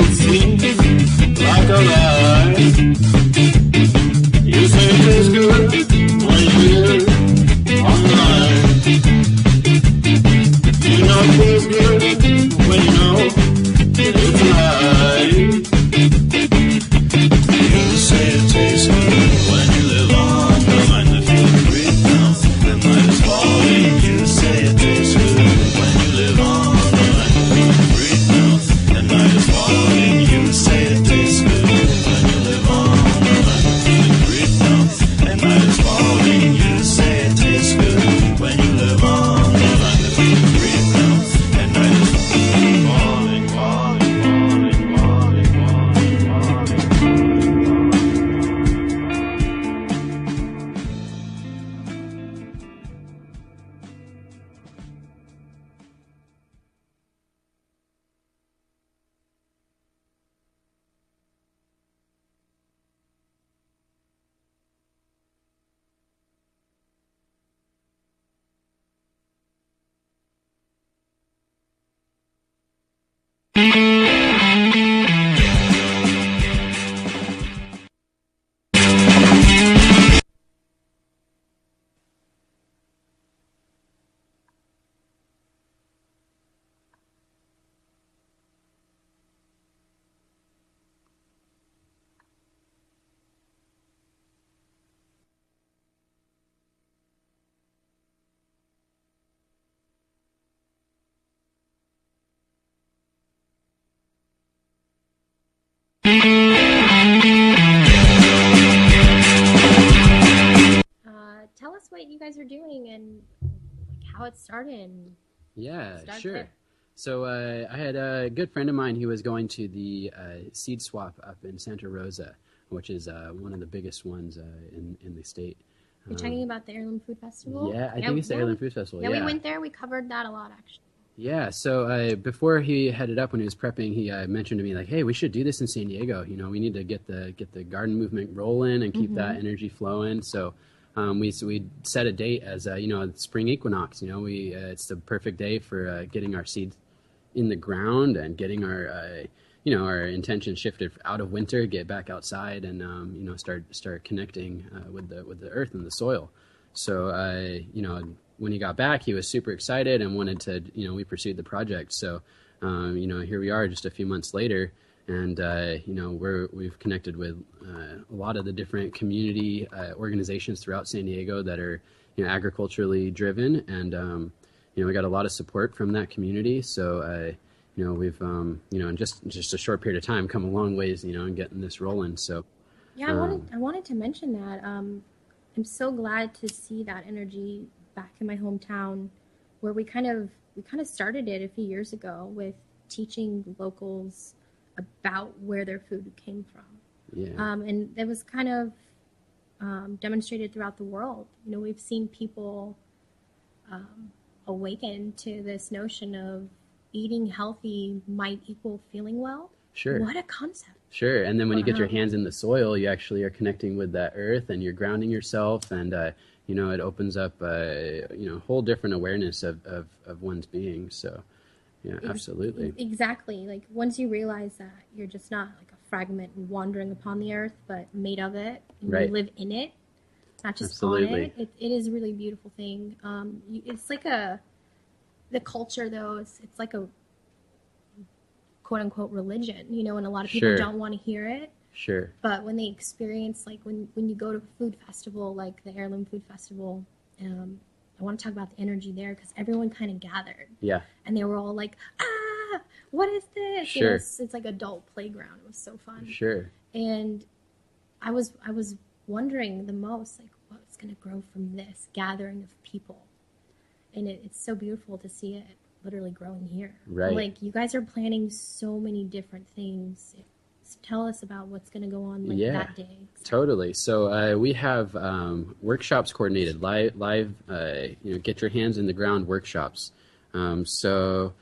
seems like a lie. You say it tastes good when you hear it online. You know it tastes good when you know it's a lie. You say it tastes good when you live on the line that feels great now. When light is falling, you say it tastes good when you live on the line that feels great now. And light is falling, you say it tastes good when you live on the line that feels great now. And light is falling, you say it tastes good when you live on the line that feels great now. And light is falling, falling, falling, falling, falling, falling. Tell us what you guys are doing and how it started. Yeah, Start sure. there. So I had a good friend of mine who was going to the seed swap up in Santa Rosa, which is one of the biggest ones in the state. You're talking about the Heirloom Food Festival? Yeah, I think it's the Heirloom Food Festival. Yeah, we went there. We covered that a lot, actually. Yeah, so before he headed up, when he was prepping, he mentioned to me like, "Hey, we should do this in San Diego. You know, we need to get the garden movement rolling and keep that energy flowing." So we set a date as spring equinox. You know, it's the perfect day for getting our seeds in the ground and getting our our intention shifted out of winter, get back outside, and start connecting with the earth and the soil. So when he got back, he was super excited and wanted to, we pursued the project. So, here we are just a few months later, and, we've connected with a lot of the different community organizations throughout San Diego that are, agriculturally driven. And, we got a lot of support from that community. So, we've, in just a short period of time, come a long ways, in getting this rolling. So, yeah, I wanted to mention that. I'm so glad to see that energy back in my hometown, where we kind of started it a few years ago with teaching locals about where their food came from. Yeah. And it was kind of demonstrated throughout the world. We've seen people awaken to this notion of eating healthy might equal feeling well. Sure. What a concept. Sure. And then when you get your hands in the soil, you actually are connecting with that earth and you're grounding yourself, and it opens up a whole different awareness of one's being. So yeah, absolutely. Exactly. Like once you realize that you're just not like a fragment wandering upon the earth, but made of it, and Right. you live in it, not just Absolutely. on it. It is a really beautiful thing. It's like the culture though, it's like a quote unquote religion, and a lot of people Sure. don't want to hear it. Sure. But when they experience, like when you go to a food festival, like the Heirloom Food Festival, I want to talk about the energy there because everyone kind of gathered. Yeah. And they were all like, what is this? Sure. It's like adult playground. It was so fun. Sure. And I was wondering the most, like, what's going to grow from this gathering of people? And it's so beautiful to see it literally growing here. Right. Like, you guys are planning so many different things. Tell us about what's going to go on that day. Totally. So we have workshops coordinated, live get your hands in the ground workshops. So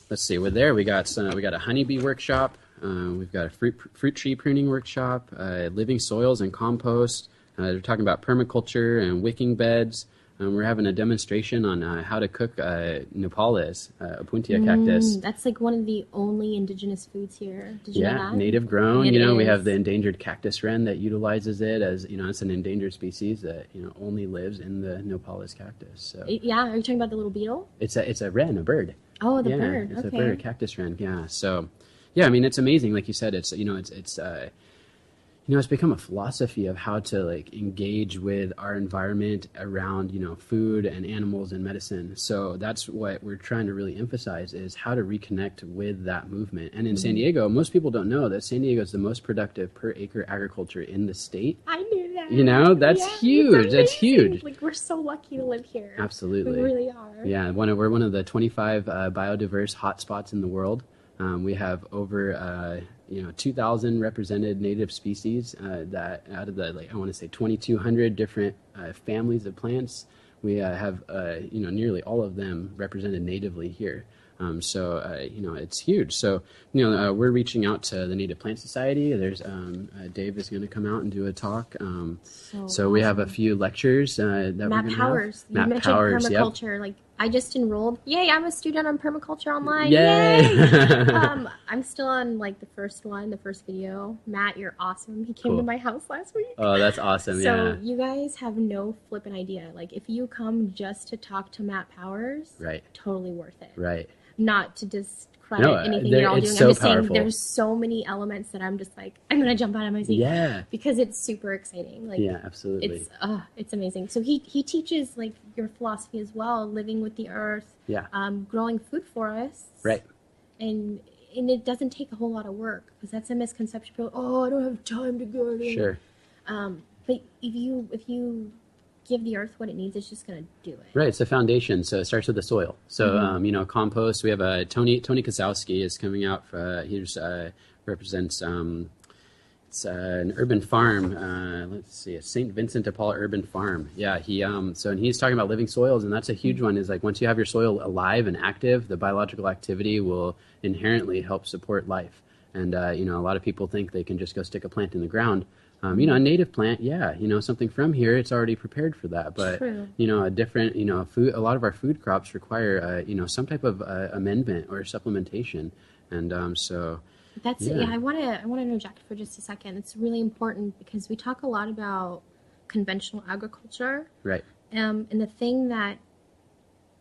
let's see, we're there. We got a honeybee workshop. We've got a fruit tree pruning workshop, living soils and compost. They're talking about permaculture and wicking beds. We're having a demonstration on how to cook Nopales, Opuntia cactus. That's like one of the only indigenous foods here. Did you know Yeah, that? native grown. It We is. have the endangered cactus wren that utilizes it as, it's an endangered species that, only lives in the Nopales cactus. So Yeah, are you talking about the little beetle? it's a wren, a bird. Oh, the Yeah, bird. it's Okay. a bird, a cactus wren. Yeah. So, yeah, I mean, it's amazing. Like you said, it's it's become a philosophy of how to like engage with our environment around, food and animals and medicine. So that's what we're trying to really emphasize is how to reconnect with that movement. And in San Diego, most people don't know that San Diego is the most productive per acre agriculture in the state. I knew that. That's Yeah, huge. it's That's amazing. huge. Like, we're so lucky to live here. Absolutely. We really are. Yeah, we're one of the 25 biodiverse hotspots in the world. We have over 2,000 represented native species that out of the I want to say 2,200 different families of plants. We have nearly all of them represented natively here. So it's huge. So we're reaching out to the Native Plant Society. There's Dave is going to come out and do a talk. So we have a few lectures that we're Matt going to Powers. have. You mentioned permaculture. Like, I just enrolled. Yay! I'm a student on permaculture online. Yay! I'm still on like the first video. Matt, you're awesome. He came Cool. to my house last week. Oh, that's awesome. So Yeah. you guys have no flipping idea. Like, if you come just to talk to Matt Powers, Right. totally worth it. Right. Not to discredit No, anything there- you're all it's doing. so I'm just powerful. saying there's so many elements that I'm just like, I'm gonna jump out of my seat. Yeah. Because it's super exciting. Like, Yeah, absolutely. it's amazing. So he teaches like your philosophy as well, living with the earth, Yeah. growing food forests, Right. and it doesn't take a whole lot of work because that's a misconception. People, I don't have time to garden. Sure. But if you give the earth what it needs, it's just gonna do it. Right, it's the foundation, so it starts with the soil. So, compost. We have Tony Kozowski is coming out. He represents it's an urban farm. Let's see, a St. Vincent de Paul urban farm. Yeah, and he's talking about living soils, and that's a huge one. Is like once you have your soil alive and active, the biological activity will inherently help support life. And a lot of people think they can just go stick a plant in the ground. A native plant, something from here, it's already prepared for that. But, True. a different, food, a lot of our food crops require, some type of amendment or supplementation. And That's Yeah. I want to interject for just a second. It's really important because we talk a lot about conventional agriculture, right, and the thing that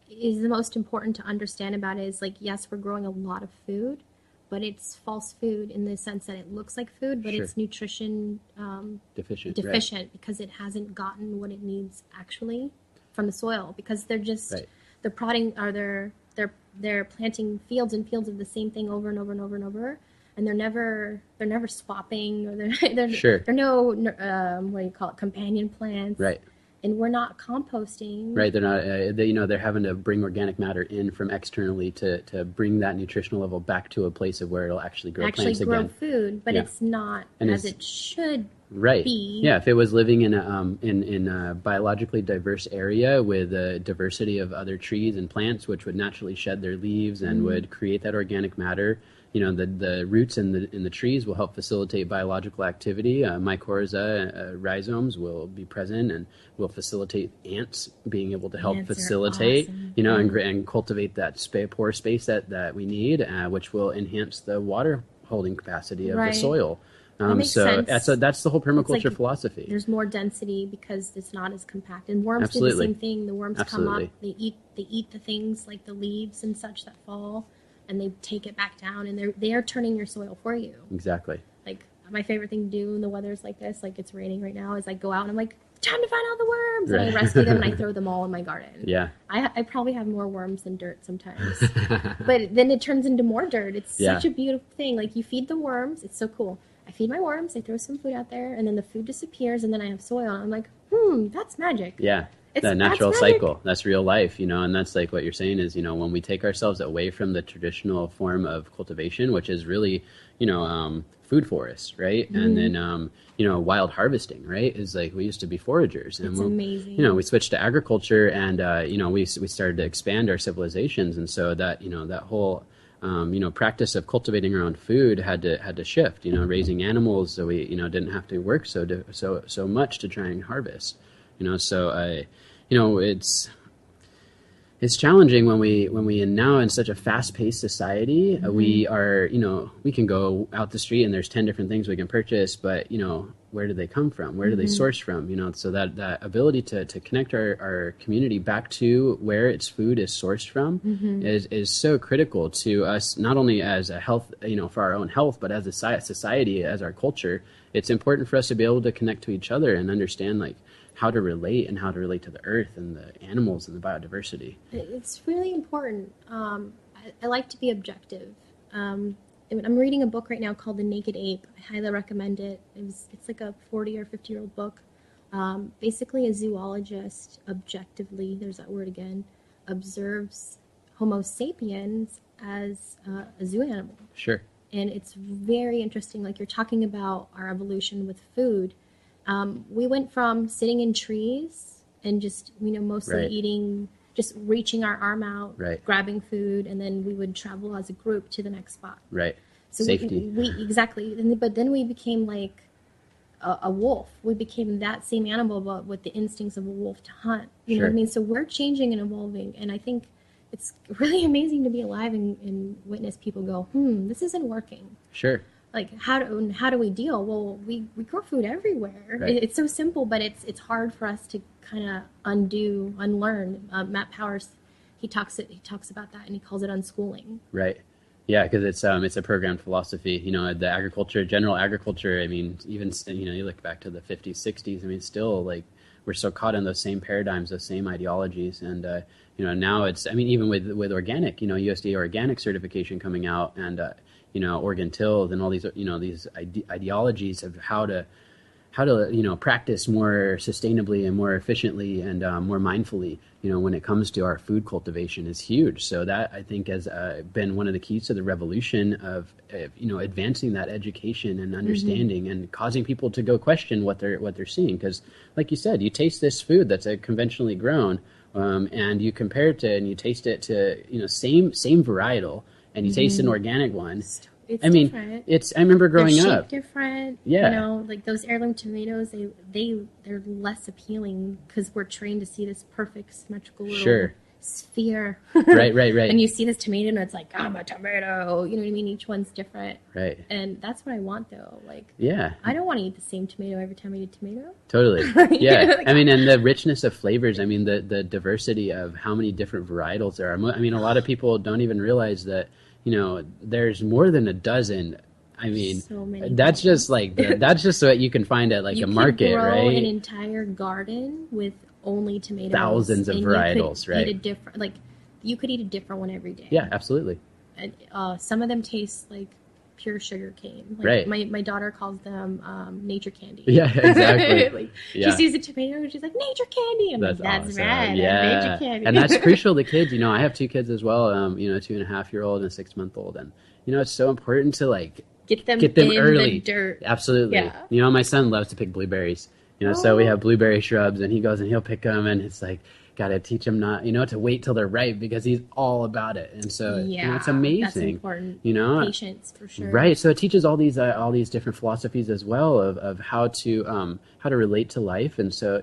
is the most important to understand about it is like, yes, we're growing a lot of food, but it's false food in the sense that it looks like food, but Sure. it's nutrition deficient. deficient because it hasn't gotten what it needs actually from the soil because they're just Right. they're prodding or they're planting fields and fields of the same thing over and over and over and over, and they're never swapping or they're Sure. there are no what do you call it, companion plants, Right. and we're not composting. Right, they're not. They're having to bring organic matter in from externally to bring that nutritional level back to a place of where it'll actually grow Actually plants grow again. food, but Yeah. it's not And as it's- it should Right. be. Yeah, if it was living in a biologically diverse area with a diversity of other trees and plants, which would naturally shed their leaves and would create that organic matter, the roots in the trees will help facilitate biological activity. Mycorrhiza rhizomes will be present and will facilitate ants being able to help Ants are facilitate, awesome. and cultivate that pore space that we need, which will enhance the water holding capacity of Right. the soil. makes So sense. that's the whole permaculture like philosophy. There's more density because it's not as compact. And worms do Absolutely. the same thing. The worms come Absolutely. up, they eat the things like the leaves and such that fall, and they take it back down, and they are turning your soil for you. Exactly. Like, my favorite thing to do when the weather's like this, like it's raining right now, is like go out and I'm like, time to find all the worms, and I Right. rescue them and I throw them all in my garden. Yeah. I probably have more worms than dirt sometimes, but then it turns into more dirt. It's Yeah. such a beautiful thing. Like, you feed the worms, it's so cool. I feed my worms, I throw some food out there, and then the food disappears, and then I have soil. And I'm like, that's magic. Yeah. It's- The natural that's magic. cycle. That's real life, and that's like what you're saying is, when we take ourselves away from the traditional form of cultivation, which is really, food forests, right? And then, wild harvesting, right? Is like we used to be foragers. And It's amazing. we switched to agriculture and, we started to expand our civilizations. And so that, that whole, practice of cultivating our own food had to shift, raising animals so we, didn't have to work so much to try and harvest, so it's challenging when we now in such a fast-paced society, we are, we can go out the street and there's 10 different things we can purchase, but where do they come from? Where do they source from? So that ability to connect our community back to where its food is sourced from is so critical to us, not only as a health, for our own health, but as a society, as our culture. It's important for us to be able to connect to each other and understand like how to relate and how to relate to the earth and the animals and the biodiversity. It's really important. I like to be objective. I'm reading a book right now called The Naked Ape. I highly recommend it. It's like a 40 or 50-year-old book. Basically, a zoologist objectively, there's that word again, observes Homo sapiens as a zoo animal. Sure. And it's very interesting. Like you're talking about our evolution with food. We went from sitting in trees and just, mostly Right. eating, just reaching our arm out, Right. grabbing food, and then we would travel as a group to the next spot. Right. So Safety. we exactly. But then we became like a wolf. We became that same animal, but with the instincts of a wolf to hunt. You know what I Sure. mean? So we're changing and evolving, and I think it's really amazing to be alive and witness people go, this isn't working. Sure. Like how do we deal? Well, we grow food everywhere. Right. It's so simple, but it's hard for us to kind of unlearn. Matt Powers, he talks about that, and he calls it unschooling. Right. Yeah, because it's a programmed philosophy. The general agriculture. I mean, even you look back to the 50s, 60s. I mean, still like we're so caught in those same paradigms, those same ideologies, and now it's. I mean, even with organic, USDA organic certification coming out, and organ tilled, and all these these ideologies of how to practice more sustainably and more efficiently and more mindfully, when it comes to our food cultivation is huge. So that I think has been one of the keys to the revolution of advancing that education and understanding and causing people to go question what they're seeing. Because like you said, you taste this food that's conventionally grown, and you compare it to and you taste it to same varietal, and you taste an organic one. It's I mean, different. I remember growing They're up. shaped different. Yeah. Like those heirloom tomatoes, they're less appealing because we're trained to see this perfect symmetrical little Sure. sphere. Right. And you see this tomato, and it's like, I'm a tomato. You know what I mean? Each one's different. Right. And that's what I want, though. Like, Yeah. I don't want to eat the same tomato every time I eat tomato. Totally. Yeah. I mean, and the richness of flavors. I mean, the diversity of how many different varietals there are. I mean, a lot of people don't even realize that, there's more than a dozen. I mean, So many that's just like, that's just what you can find at like You a could market, grow right? an entire garden with only tomatoes. Thousands of and varietals, you could right? Eat a different, like, you could eat a different one every day. Yeah, absolutely. And some of them taste like pure sugar cane. Like Right. My daughter calls them nature candy. Yeah, exactly. Like, Yeah. She sees a tomato and she's like, nature candy. I'm like, that's awesome. right. Yeah. Nature candy. And that's crucial to kids. I have two kids as well, a 2.5-year-old and a 6-month-old. And, it's so important to like get them in early. the dirt. Absolutely. Yeah. My son loves to pick blueberries. So we have blueberry shrubs, and he goes and he'll pick them, and it's like, gotta teach him not, to wait till they're ripe because he's all about it. And so, it's amazing. That's important. Patience for sure. Right. So it teaches all these different philosophies as well of how to relate to life. And so,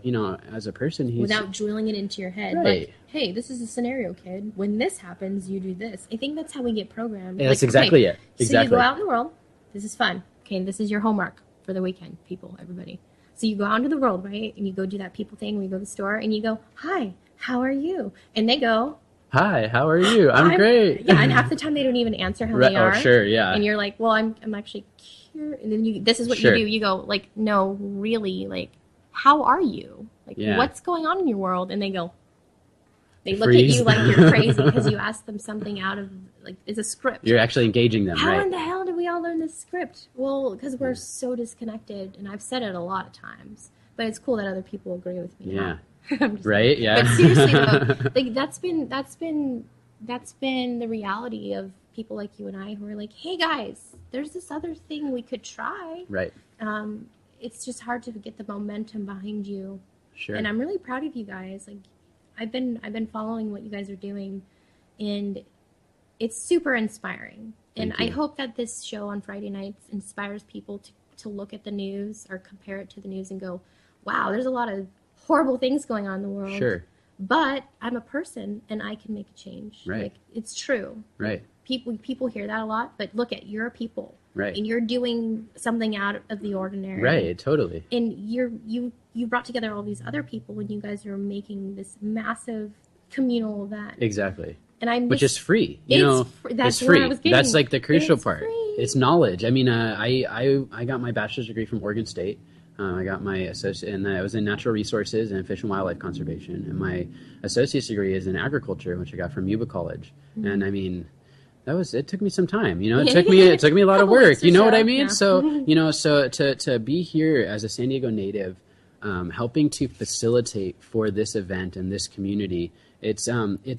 as a person, he's Without drilling it into your head. Right. Like, hey, this is a scenario, kid. When this happens, you do this. I think that's how we get programmed. Yeah, that's Like, exactly it. So you Exactly. go out in the world. This is fun. Okay, this is your homework for the weekend, people, everybody. So you go out into the world, right? And you go do that people thing where you go to the store and you go, hi, how are you? And they go, Hi, how are you? I'm great. Yeah, and half the time they don't even answer how Right. they are. Oh, sure. Yeah. And you're like, well, I'm actually curious. And then this is what Sure. you do. You go, like, no, really, like, how are you? Like, Yeah. what's going on in your world? And they go, they look Freeze. at you like you're crazy because you asked them something out of, like, it's a script. You're actually engaging them, How right? in the hell did we all learn this script? Well, because we're so disconnected, and I've said it a lot of times. But it's cool that other people agree with me. Yeah. I'm just Right? Yeah. But seriously though, like that's been the reality of people like you and I who are like, hey guys, there's this other thing we could try. Right. It's just hard to get the momentum behind you. Sure. And I'm really proud of you guys. Like I've been following what you guys are doing, and it's super inspiring. And Thank I you. hope that this show on Friday nights inspires people to look at the news or compare it to the news and go, wow, there's a lot of horrible things going on in the world. Sure. but I'm a person and I can make a change. Right. Like, it's true. Right. People hear that a lot, but look at, you're a people. Right. And you're doing something out of the ordinary. Right. Totally. And you brought together all these other people and you guys are making this massive communal event. Exactly. And I Which is free. That's it's free. where I was getting. That's like the crucial It's part. free. It's knowledge. I mean, I got my bachelor's degree from Oregon State. I got my associate, and I was in natural resources and fish and wildlife conservation. And my associate's degree is in agriculture, which I got from Yuba College. Mm-hmm. And I mean, it took me some time. It took me a lot of work. You know what I mean? Yeah. So to be here as a San Diego native, helping to facilitate for this event and this community, it's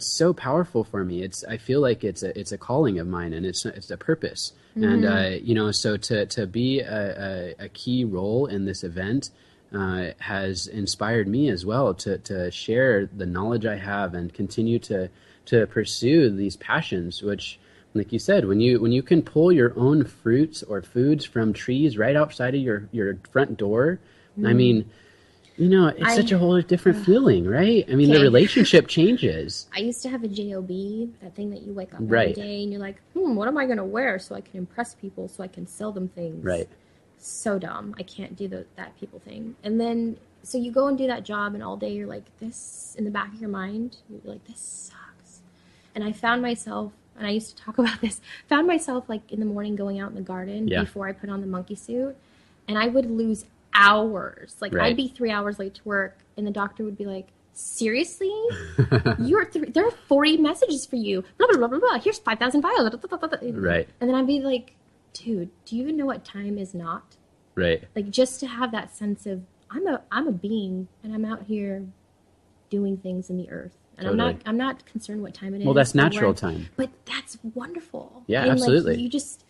so powerful for me. I feel like it's a calling of mine, and it's a purpose. And so to be a key role in this event has inspired me as well to share the knowledge I have and continue to pursue these passions, which, like you said, when you can pull your own fruits or foods from trees right outside of your front door, I mean, it's such a whole different feeling, right? I mean, the relationship changes. I used to have a JOB, that thing that you wake up Right. every day and you're like, what am I going to wear so I can impress people, so I can sell them things? Right. So dumb. I can't do that people thing. And then, so you go and do that job and all day you're like, this, in the back of your mind, you're like, this sucks. And I found myself, and I used to talk about this, found myself like in the morning going out in the garden before I put on the monkey suit, and I would lose hours. Like, Right. I'd be 3 hours late to work, and the doctor would be like, seriously? There are 40 messages for you. Blah, blah, blah, blah, blah. Here's 5,000 files. Right. And then I'd be like, dude, do you even know what time is not? Right. Like, just to have that sense of, I'm a being, and I'm out here doing things in the earth. And Totally. I'm not concerned what time it is. Well, that's or natural where- time. But that's wonderful. Yeah, and absolutely. Like, you just,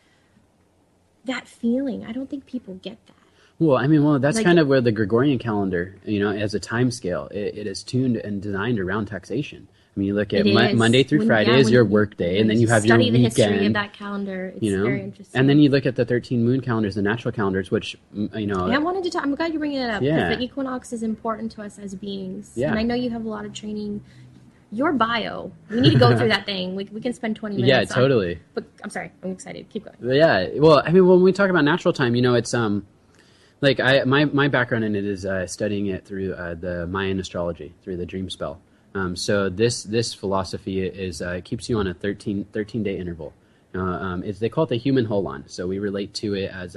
that feeling, I don't think people get that. Well, that's Like- kind of where the Gregorian calendar, as a time scale, it is tuned and designed around taxation. I mean, you look at It is. Monday through Friday is your work day, and then you have your study the history of weekend. that calendar. It's very interesting. And then you look at the 13 moon calendars, the natural calendars, which, Yeah, I wanted to talk. I'm glad you're bringing it up, because Yeah. the equinox is important to us as beings. Yeah. And I know you have a lot of training. Your bio, we need to go through that thing. We can spend 20 minutes. Yeah, on- totally. But I'm sorry, I'm excited. Keep going. But yeah, well, I mean, when we talk about natural time, it's like my background in it is studying it through the Mayan astrology, through the dream spell. So this philosophy is keeps you on a 13 day interval. They call it the human holon. So we relate to it as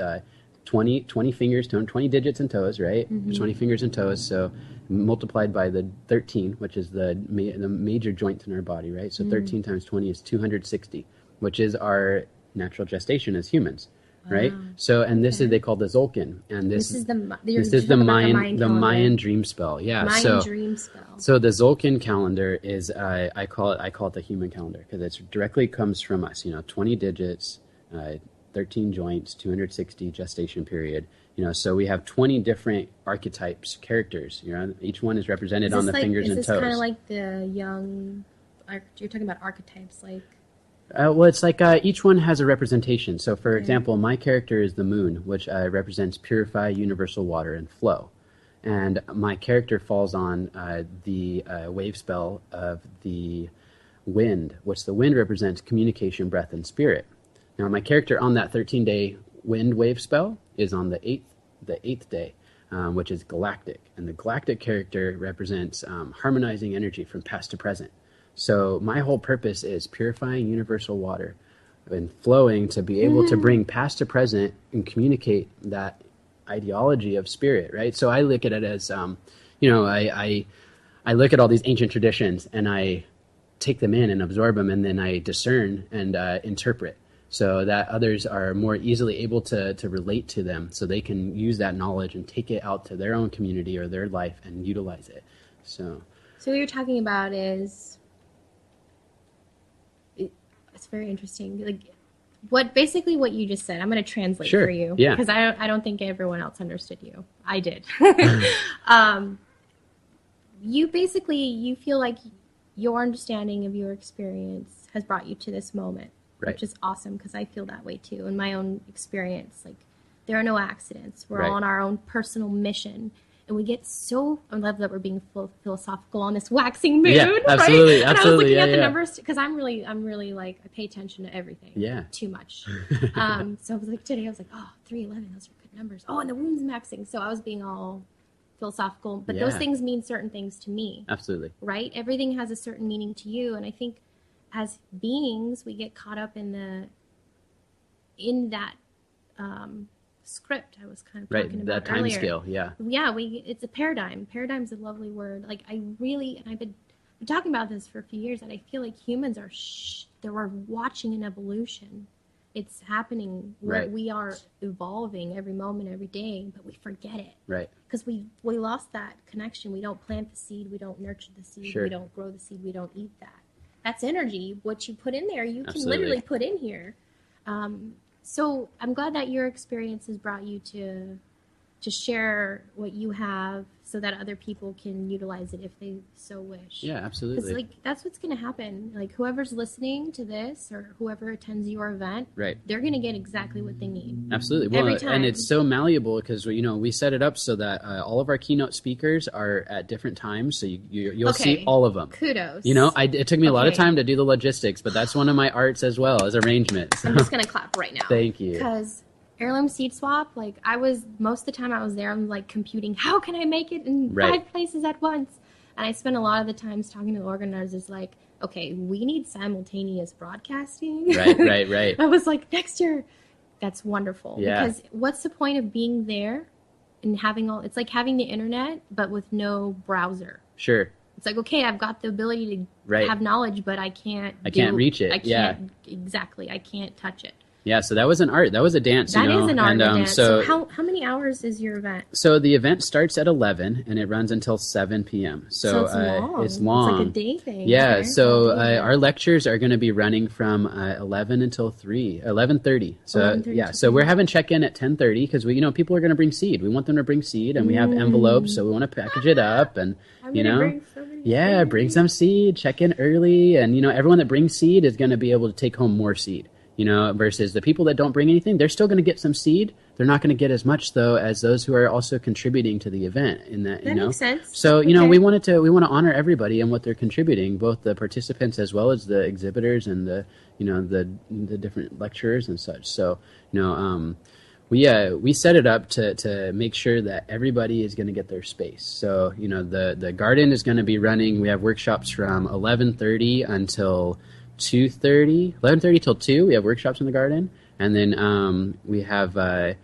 20 fingers, 20 digits and toes, right? Mm-hmm. 20 fingers and toes. So multiplied by the 13, which is the major joint in our body, right? So 13 times 20 is 260, which is our natural gestation as humans. Right. So, and this is, they call the Zolkin, and This is the Mayan dream spell. Yeah. Mayan dream spell. So the Zolkin calendar is, I call it the human calendar, because it directly comes from us. 20 digits, 13 joints, 260 gestation period. So we have 20 different archetypes, characters. Each one is represented on the fingers and toes. Is this kind of like the young? You're talking about archetypes, like. Well, it's like each one has a representation. So, for example, my character is the moon, which represents purify, universal water, and flow. And my character falls on the wave spell of the wind, which the wind represents communication, breath, and spirit. Now, my character on that 13-day wind wave spell is on the eighth day, which is galactic. And the galactic character represents harmonizing energy from past to present. So my whole purpose is purifying universal water and flowing to be able to bring past to present and communicate that ideology of spirit, right? So I look at it as, I look at all these ancient traditions and I take them in and absorb them, and then I discern and interpret so that others are more easily able to relate to them, so they can use that knowledge and take it out to their own community or their life and utilize it. So what you're talking about is, it's very interesting. Like, what you just said, I'm going to translate Sure. for you. Yeah. Because I don't think everyone else understood you. I did. You feel like your understanding of your experience has brought you to this moment, Right. which is awesome, because I feel that way too in my own experience. Like, there are no accidents. We're Right. all on our own personal mission, and we get so, I love that we're being philosophical on this waxing moon, Yeah, absolutely, right? And I was absolutely, looking yeah, at the yeah. numbers because I'm really like, I pay attention to everything. Yeah. Too much. So I was like, today I was like, oh, 311, those are good numbers. Oh, and the moon's maxing. So I was being all philosophical, but those Yeah. things mean certain things to me, Absolutely. right? Everything has a certain meaning to you. And I think as beings, we get caught up in that script I was kind of Right. talking That about time earlier. scale. Yeah. Yeah, it's a paradigm. Paradigm's a lovely word. Like and I've been talking about this for a few years, and I feel like humans are we're watching an evolution. It's happening. Right. We are evolving every moment, every day, but we forget it Right. because we lost that connection. We don't plant the seed. We don't nurture the seed. Sure. We don't grow the seed. We don't eat that. That's energy. What you put in there, you can Absolutely. literally put in here. So I'm glad that your experience has brought you to share what you have so that other people can utilize it if they so wish. Yeah, Because absolutely. like that's what's going to happen. Like whoever's listening to this or whoever attends your event, Right. they're going to get exactly what they need. Absolutely. Well, Every time. and it's so malleable because we set it up so that all of our keynote speakers are at different times, so you'll see Okay. all of them. Kudos. It took me a lot of Okay. time to do the logistics, but that's one of my arts as well as arrangement. So I'm just going to clap right now. thank you. Because Heirloom Seed Swap, like most of the time I was there, I'm like computing, how can I make it in Right. 5 places at once? And I spent a lot of the times talking to the organizers like, okay, we need simultaneous broadcasting. Right. I was like, next year, that's wonderful. Yeah. Because what's the point of being there and it's like having the internet, but with no browser. Sure. It's like, okay, I've got the ability to Right. have knowledge, but I can't reach it. I can't, exactly. I can't touch it. Yeah, so that was an art. That was a dance. That is an art and, event. So, So how many hours is your event? so the event starts at 11 and it runs until 7 p.m. So, it's long. it's long. It's like a day thing. Yeah, okay? so It's a day our lectures are going to be running from 11 until 11:30. So 11:30 yeah, to so 3. we're having check-in at 10:30 because people are going to bring seed. We want them to bring seed, and we have envelopes, so we want to package it up, and I'm you gonna know, bring so many yeah, things. bring some seed. Check in early, and everyone that brings seed is going to be able to take home more seed. Versus the people that don't bring anything, they're still going to get some seed. They're not going to get as much though as those who are also contributing to the event. In that, That makes sense. So Okay. we want to honor everybody and what they're contributing, both the participants as well as the exhibitors and the different lecturers and such. So we set it up to make sure that everybody is going to get their space. So the garden is going to be running. We have workshops from 11:30 until 2:30, 11:30 till 2. We have workshops in the garden, and then we have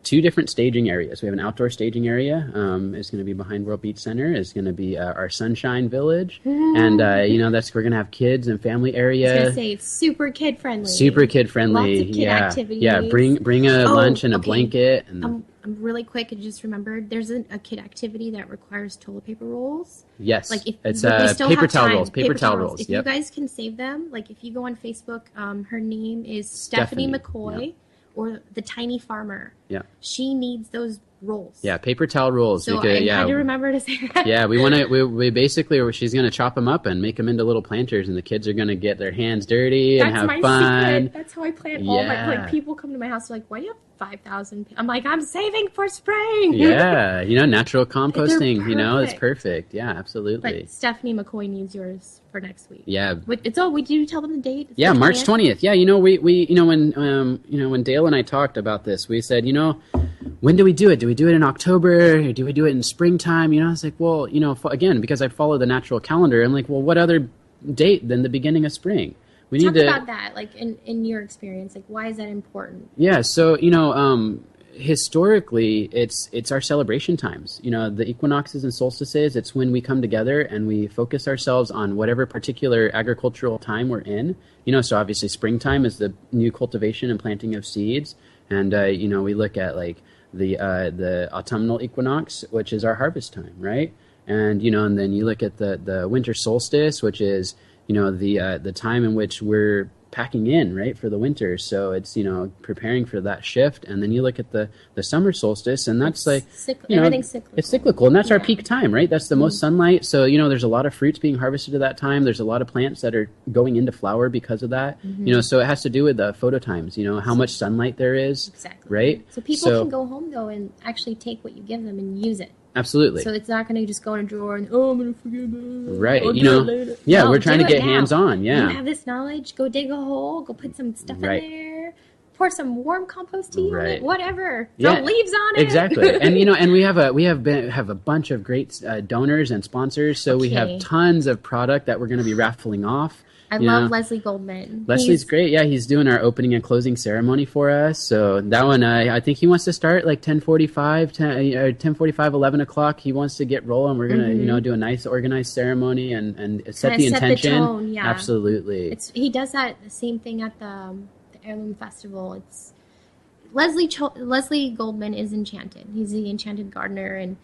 2 different staging areas. We have an outdoor staging area. It's going to be behind World Beach Center. It's going to be our Sunshine Village, and we're going to have kids and family I was area. gonna say it's super kid friendly. Super kid friendly. Lots of kid yeah, activities. yeah. Bring a lunch and a okay. blanket. And I'm really quick. I just remembered there's a kid activity that requires toilet paper rolls. yes, Like if it's we still paper have towel time, rolls. Paper towel rolls. If Yep. you guys can save them, like if you go on Facebook, her name is Stephanie McCoy, or the Tiny Farmer. Yeah. She needs those rolls. Yeah, paper towel rolls. So because, I had to remember to say that. Yeah, we want to. We basically, she's going to chop them up and make them into little planters, and the kids are going to get their hands dirty and That's have my fun. secret. That's how I plant all my. Yeah. Like people come to my house like, why do you have 5,000? I'm like, I'm saving for spring. Yeah, natural composting. It's perfect. perfect. Yeah, absolutely. But Stephanie McCoy needs yours for next week. Yeah. It's all. Did you tell them the date? It's Yeah, the March 20th? 20th. Yeah, when Dale and I talked about this, we said, when do we do it? Do we do it in October? Or do we do it in springtime? I was like, well, again, because I follow the natural calendar, I'm like, well, what other date than the beginning of spring? We Talk need to about that, like in your experience, like why is that important? Yeah, so historically, it's our celebration times. The equinoxes and solstices. It's when we come together and we focus ourselves on whatever particular agricultural time we're in. So obviously, springtime is the new cultivation and planting of seeds, and we look at like the autumnal equinox, which is our harvest time, right? And and then you look at the winter solstice, which is the time in which we're packing in, right, for the winter. So it's preparing for that shift. And then you look at the summer solstice, and that's like Everything's cyclical. it's cyclical, and that's our Yeah. peak time, right? That's the most sunlight. So there's a lot of fruits being harvested at that time. There's a lot of plants that are going into flower because of that. So it has to do with the phototimes. How much sunlight there is, Exactly. right? So people can go home though and actually take what you give them and use it. Absolutely. So it's not going to just go in a drawer and, I'm going to forget about it. Right. I'll You do know, it later. yeah, No, we're trying do to it get now. hands-on. Yeah. You have this knowledge, go dig a hole, go put some stuff Right. in there, pour some warm compost tea on Right. it, whatever. Yeah, Throw leaves on it. Exactly. And and we have a bunch of great donors and sponsors, so we have Okay. tons of product that we're going to be raffling off. I you love know. Leslie Goldman. Leslie's great. Yeah, he's doing our opening and closing ceremony for us. So that one, I think he wants to start like 10:45, 11 o'clock. He wants to get rolling. We're gonna, do a nice organized ceremony and set the Kinda set the intention. tone, yeah. Absolutely. He does that the same thing at the Heirloom Festival. It's Leslie Goldman is Enchanted. He's the Enchanted Gardener, and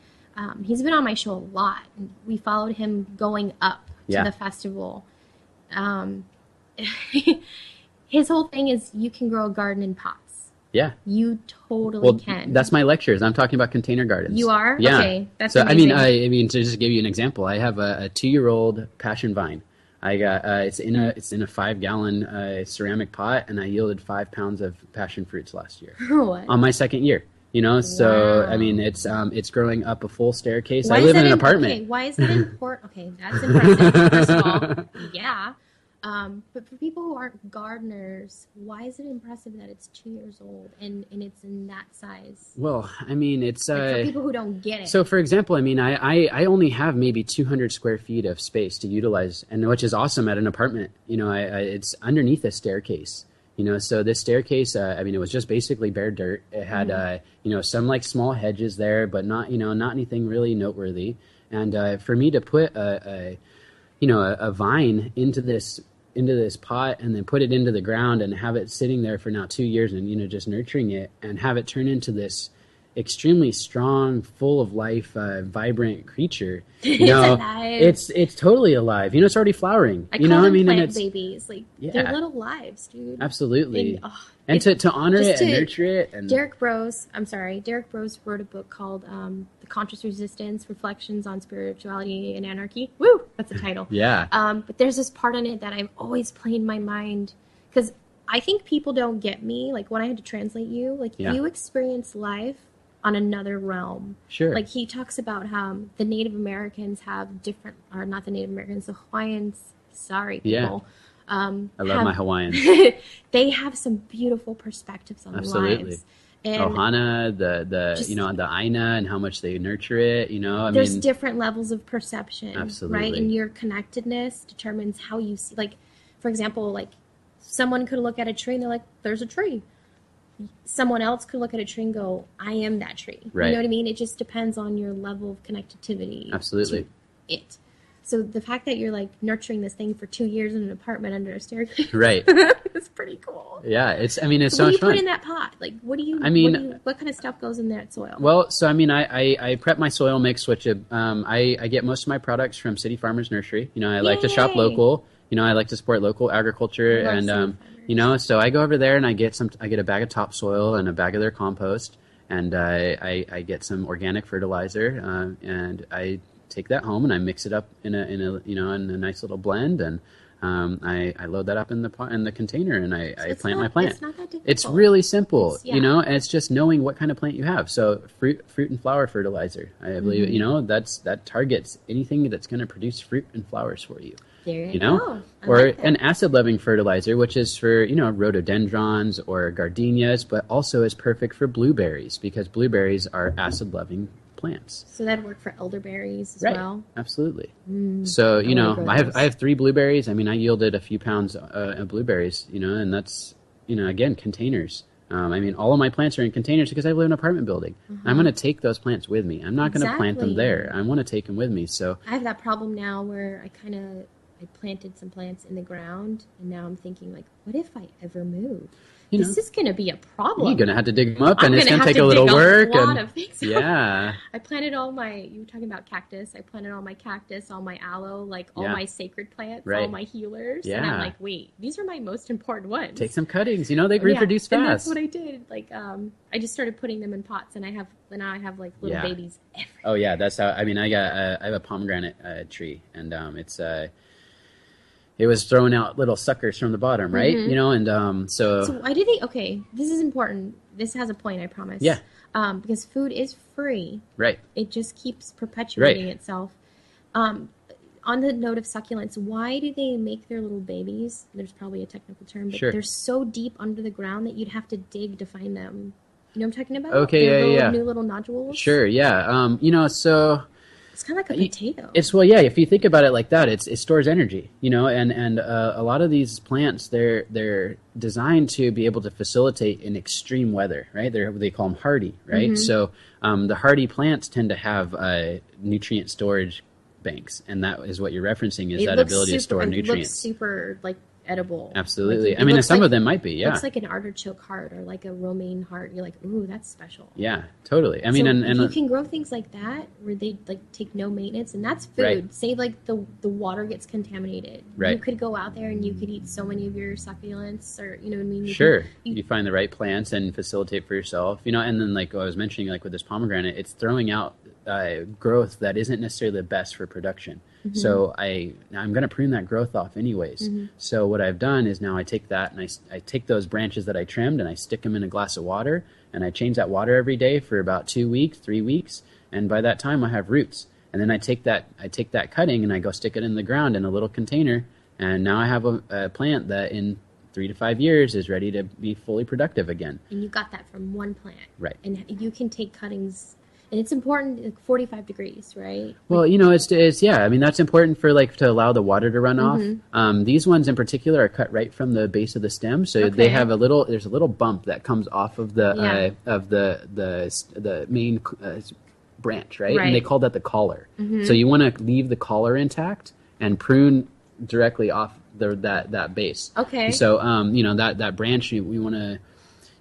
he's been on my show a lot. And we followed him going up to Yeah. the festival. His whole thing is you can grow a garden in pots. Yeah. You totally Well, can. that's my lectures. I'm talking about container gardens. You are? Yeah. Okay, that's so amazing. I mean, to just give you an example, I have a 2-year-old passion vine. I got it's in a 5-gallon ceramic pot, and I yielded 5 pounds of passion fruits last year What? on my second year. So Wow. I mean, it's growing up a full staircase. Why I is live in that an im- apartment. Okay, why is that important? Okay, that's impressive. First of all, yeah. But for people who aren't gardeners, why is it impressive that it's 2 years old and it's in that size? Well, I mean, it's Like, for people who don't get it. So, for example, I mean, I only have maybe 200 square feet of space to utilize, and which is awesome at an apartment. It's underneath a staircase. So this staircase, I mean, it was just basically bare dirt. It had, some like small hedges there, but not anything really noteworthy. And for me to put a vine into this pot and then put it into the ground and have it sitting there for now 2 years and just nurturing it and have it turn into this extremely strong, full of life, vibrant creature. It's alive. It's totally alive. It's already flowering. I call them and plant it's babies. Like, Yeah. they're little lives, dude. absolutely. And, And to honor just it and to- nurture it and Derek Bros wrote a book called The Conscious Resistance, Reflections on Spirituality and Anarchy. Woo! That's the title. yeah. But there's this part in it that I've always played in my mind because I think people don't get me. Like, when I had to translate you, like, Yeah. you experience life on another realm. Sure. Like, he talks about how the Native Americans have different, or not the Native Americans, the Hawaiians, sorry, Yeah. people. I love my Hawaiians. They have some beautiful perspectives on Absolutely. lives. And Ohana, the Just- the Aina and how much they nurture it. I there's mean, different levels of perception, right? Absolutely. And your connectedness determines how you see. Like, for example, like someone could look at a tree and they're like, "There's a tree." Someone else could look at a tree and go, "I am that tree." Right. You know what I mean? It just depends on your level of connectivity. Absolutely. To it. So the fact that you're like nurturing this thing for 2 years in an apartment under a staircase, right. is pretty cool. Yeah, it's so What do much you fun. put in that pot? Like, what do you? I mean- what kind of stuff goes in that soil? Well, so I mean, I prep my soil mix, which I get most of my products from City Farmers Nursery. I like to shop Yay. local. I like to support local agriculture, I love and City Farmers. so I go over there and I get a bag of topsoil and a bag of their compost, and I get some organic fertilizer, and I take that home and I mix it up in a nice little blend, and I load that up in the container, and I it's plant not- my plant. It's not that difficult. It's really simple, It's- yeah. and it's just knowing what kind of plant you have. So fruit and flower fertilizer, I believe, Mm-hmm. that targets anything that's going to produce fruit and flowers for you. There You know, go. I or like that. an acid-loving fertilizer, which is for rhododendrons or gardenias, but also is perfect for blueberries because blueberries are acid-loving plants. So that'd work for elderberries as Right. well. Absolutely. So I wanna grow those. I have 3 blueberries. I mean, I yielded a few pounds of blueberries. And that's again, containers. I mean, all of my plants are in containers because I live in an apartment building. I'm going to take those plants with me. I'm not going to plant them Exactly. there. I want to take them with me. So I have that problem now where I planted some plants in the ground, and now I'm thinking like, what if I ever move? You This is going to be a problem. you're going to have to dig them up, I'm and it's gonna going to have take a little dig work. A lot and of things. yeah, I planted you were talking about cactus. I planted all my cactus, all my aloe, like all Yeah. my sacred plants, all Right. my healers. And Yeah. I'm like, wait, these are my most important ones. take some cuttings. They Yeah, reproduce And fast. that's what I did. Like, I just started putting them in pots, and now I have like little Yeah. babies everywhere. Oh yeah, that's how. I mean, I have a pomegranate tree, and it was throwing out little suckers from the bottom, right? Mhm. And So why do they? Okay, this is important. this has a point, I promise. Yeah. Because food is free. Right. It just keeps perpetuating itself. On the note of succulents, why do they make their little babies? There's probably a technical term, but Sure. they're so deep under the ground that you'd have to dig to find them. You know what I'm talking about? Okay, Their yeah. New little nodules. Sure. Yeah. You know, so It's kind of like a potato. yeah. If you think about it like that, it stores energy. You know, and a lot of these plants, they're designed to be able to facilitate in extreme weather, right? They call them hardy, right? So the hardy plants tend to have nutrient storage banks, and that is what you're referencing, is It that looks ability to store It looks nutrients. super like edible. Absolutely. Like, I mean, and looks some like- of them might be, yeah. Looks like an artichoke heart or like a romaine heart. You're like, ooh, that's special. Yeah, totally. I mean, So and you can grow things like that where they like take no maintenance, and that's food. Right. Say like the water gets contaminated. Right. You could go out there and you could eat so many of your succulents, or you know what I mean. Sure. You You find the right plants and facilitate for yourself, you know, and then like I was mentioning, like with this pomegranate, it's throwing out growth that isn't necessarily the best for production. So I'm going to prune that growth off anyways. So what I've done is now I take that and I take those branches that I trimmed and I stick them in a glass of water, and I change that water every day for about 2 weeks, 3 weeks. And by that time I have roots. And then I take that cutting and I go stick it in the ground in a little container. And now I have a plant that in 3 to 5 years is ready to be fully productive again. And you got that from one plant. Right. And you can take cuttings, and it's important, like 45 degrees, right? Well, you know, it's yeah. I mean, that's important for like to allow the water to run off. These ones in particular are cut right from the base of the stem, so they Okay. have there's a little bump that comes off of the Yeah. of the main branch, right? Right. And they call that the collar. So you want to leave the collar intact and prune directly off that base. Okay. So you know that branch we want to.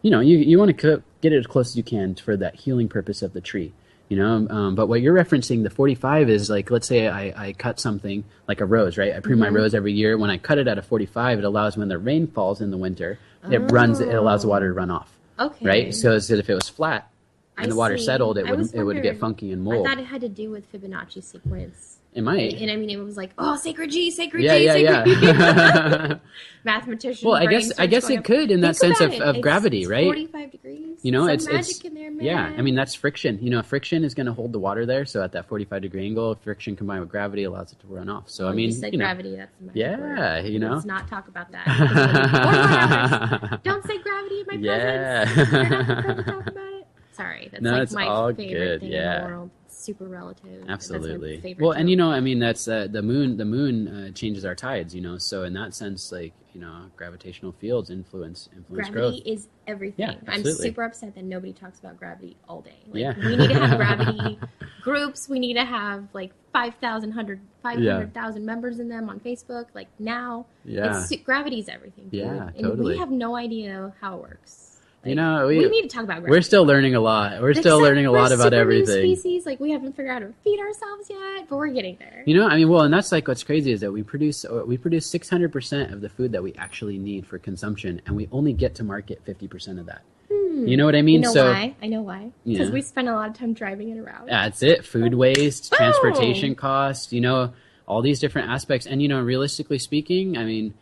You know, you want to get it as close as you can for that healing purpose of the tree, you know. But what you're referencing, the 45, is like, let's say I cut something like a rose, right? I prune my rose every year. When I cut it at a 45, it allows when the rain falls in the winter, it allows the water to run off, Okay. right? So as if it was flat and I the water see. settled, I was it would get wondering- funky and I mold. thought it had to do with Fibonacci sequence. It might. And I mean, it was like, oh, sacred G, sacred Yeah, G, yeah, sacred G. yeah. Mathematician. Well, I brain guess starts going it could in that Think sense about of it. gravity, It's right? 45 degrees. You know, Some it's magic in there, man. yeah. I mean, that's friction. You know, friction is going to hold the water there. So at that 45-degree angle, friction combined with gravity allows it to run off. So I mean, you said you know, gravity. That's the magic yeah, word. you know. Let's not talk about that. Or my others. Don't say gravity in my Yeah. presence. You're not prepared to talk about it. Sorry, that's No, like it's my all favorite good, thing yeah. in the world. It's super relative. Absolutely. That's my favorite Well, and joke. you know, I mean, that's the moon. The moon changes our tides. You know, so in that sense, like, you know, gravitational fields influence gravity growth. is everything. Yeah, I'm absolutely. super upset that nobody talks about gravity all day. Like, Yeah. we need to have gravity groups. We need to have like 500,000 members in them on Facebook. Like now, Yeah. gravity is everything. Dude. Yeah, And totally. we have no idea how it works. You Like, know, we need to talk about gravity. we're still learning a lot. We're still Except learning a we're lot about super new everything. Species, like we haven't figured out how to feed ourselves yet, but we're getting there. You know, I mean, well, and that's like what's crazy is that we produce 600% of the food that we actually need for consumption, and we only get to market 50% of that. You know what I mean? You know So why? I know why. Because Yeah. we spend a lot of time driving it around. that's it. Food waste, Oh. transportation costs, you know, all these different aspects. And, you know, realistically speaking, I mean,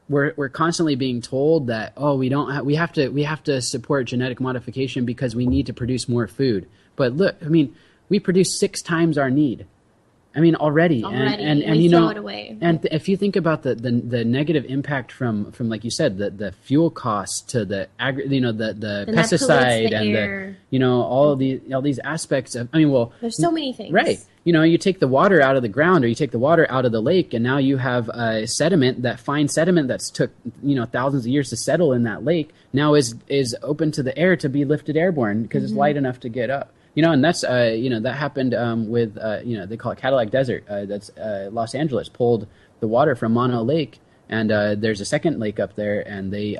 we're constantly being told that, oh, we have to support genetic modification because we need to produce more food. But look, I mean, we produce 6 times our need. I mean, already. And we you throw know, it away. and if you think about the negative impact from like you said, the fuel costs to the the Then that pollutes pesticide the and air. all these aspects of, I mean, well, There's so many things. right. You know, you take the water out of the ground or you take the water out of the lake, and now you have sediment, that fine sediment that's took, you know, thousands of years to settle in that lake, now is open to the air to be lifted airborne because it's light enough to get up. You know, and that's, you know, that happened with, you know, they call it Cadillac Desert. That's Los Angeles pulled the water from Mono Lake, and there's a second lake up there, and they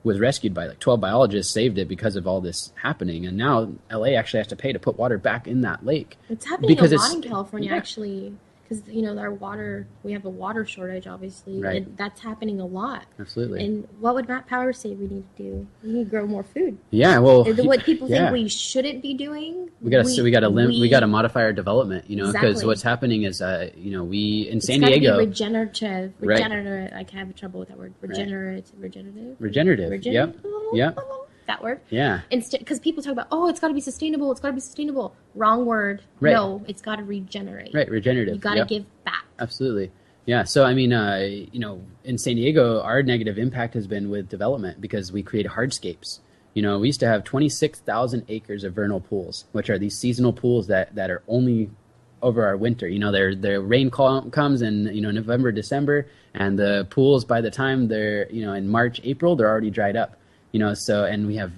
was rescued by like 12 biologists, saved it because of all this happening. And now LA actually has to pay to put water back in that lake. It's happening Because a lot it's- in California, yeah. actually, because you know we have a water shortage, obviously, Right. and that's happening a lot. Absolutely. And what would Matt Power say we need to do? We need to grow more food. Yeah, well, What people yeah. think we shouldn't be doing, we gotta modify our development, you know, because Exactly. what's happening is, you know, we in It's San gotta Diego, be regenerative. Right. I have trouble with that word. Regenerative. regenerative. Yep. Yep. that word. Yeah. Instead, because people talk about, oh, it's got to be sustainable. It's got to be sustainable. Wrong word. Right. No, it's got to regenerate. Right. Regenerative. You got to give back. Absolutely. Yeah. So, I mean, in San Diego, our negative impact has been with development because we create hardscapes. We used to have 26,000 acres of vernal pools, which are these seasonal pools that are only over our winter. Their rain comes in, November, December, and the pools, by the time they're, in March, April, they're already dried up. And we have,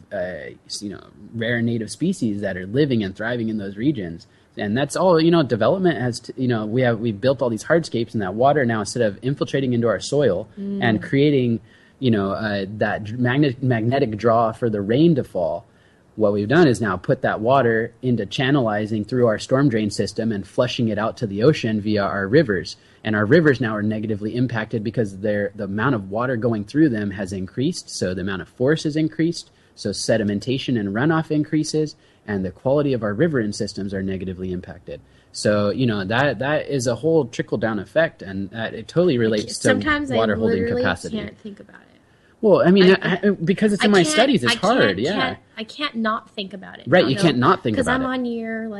rare native species that are living and thriving in those regions. And that's all, development has, we've built all these hardscapes, and that water now, instead of infiltrating into our soil and creating, that magnetic draw for the rain to fall, what we've done is now put that water into channelizing through our storm drain system and flushing it out to the ocean via our rivers. And our rivers now are negatively impacted because the amount of water going through them has increased. So the amount of force is increased. So sedimentation and runoff increases, and the quality of our riverine systems are negatively impacted. So, that is a whole trickle-down effect, and it totally relates to water holding capacity. I can't think about it. Well, I mean, because it's in my studies, it's hard. I can't not think about it. Right, you can't not think about it. Because I'm on year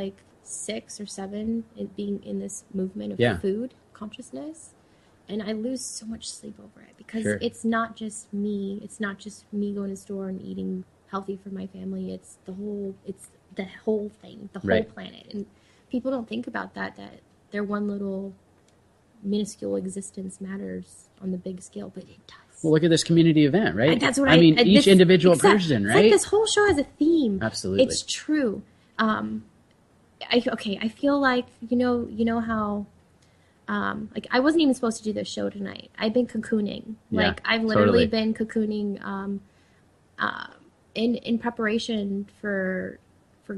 6 or 7 being in this movement of food consciousness, and I lose so much sleep over it because it's not just me. It's not just me going to the store and eating healthy for my family. It's the whole thing, the whole planet. And people don't think about that their one little minuscule existence matters on the big scale, but it does. Well, look at this community event, right? That's what each individual person, right? It's like this whole show has a theme. Absolutely. It's true. I feel like, how, I wasn't even supposed to do this show tonight. I've been cocooning. Yeah, I've literally been cocooning in preparation for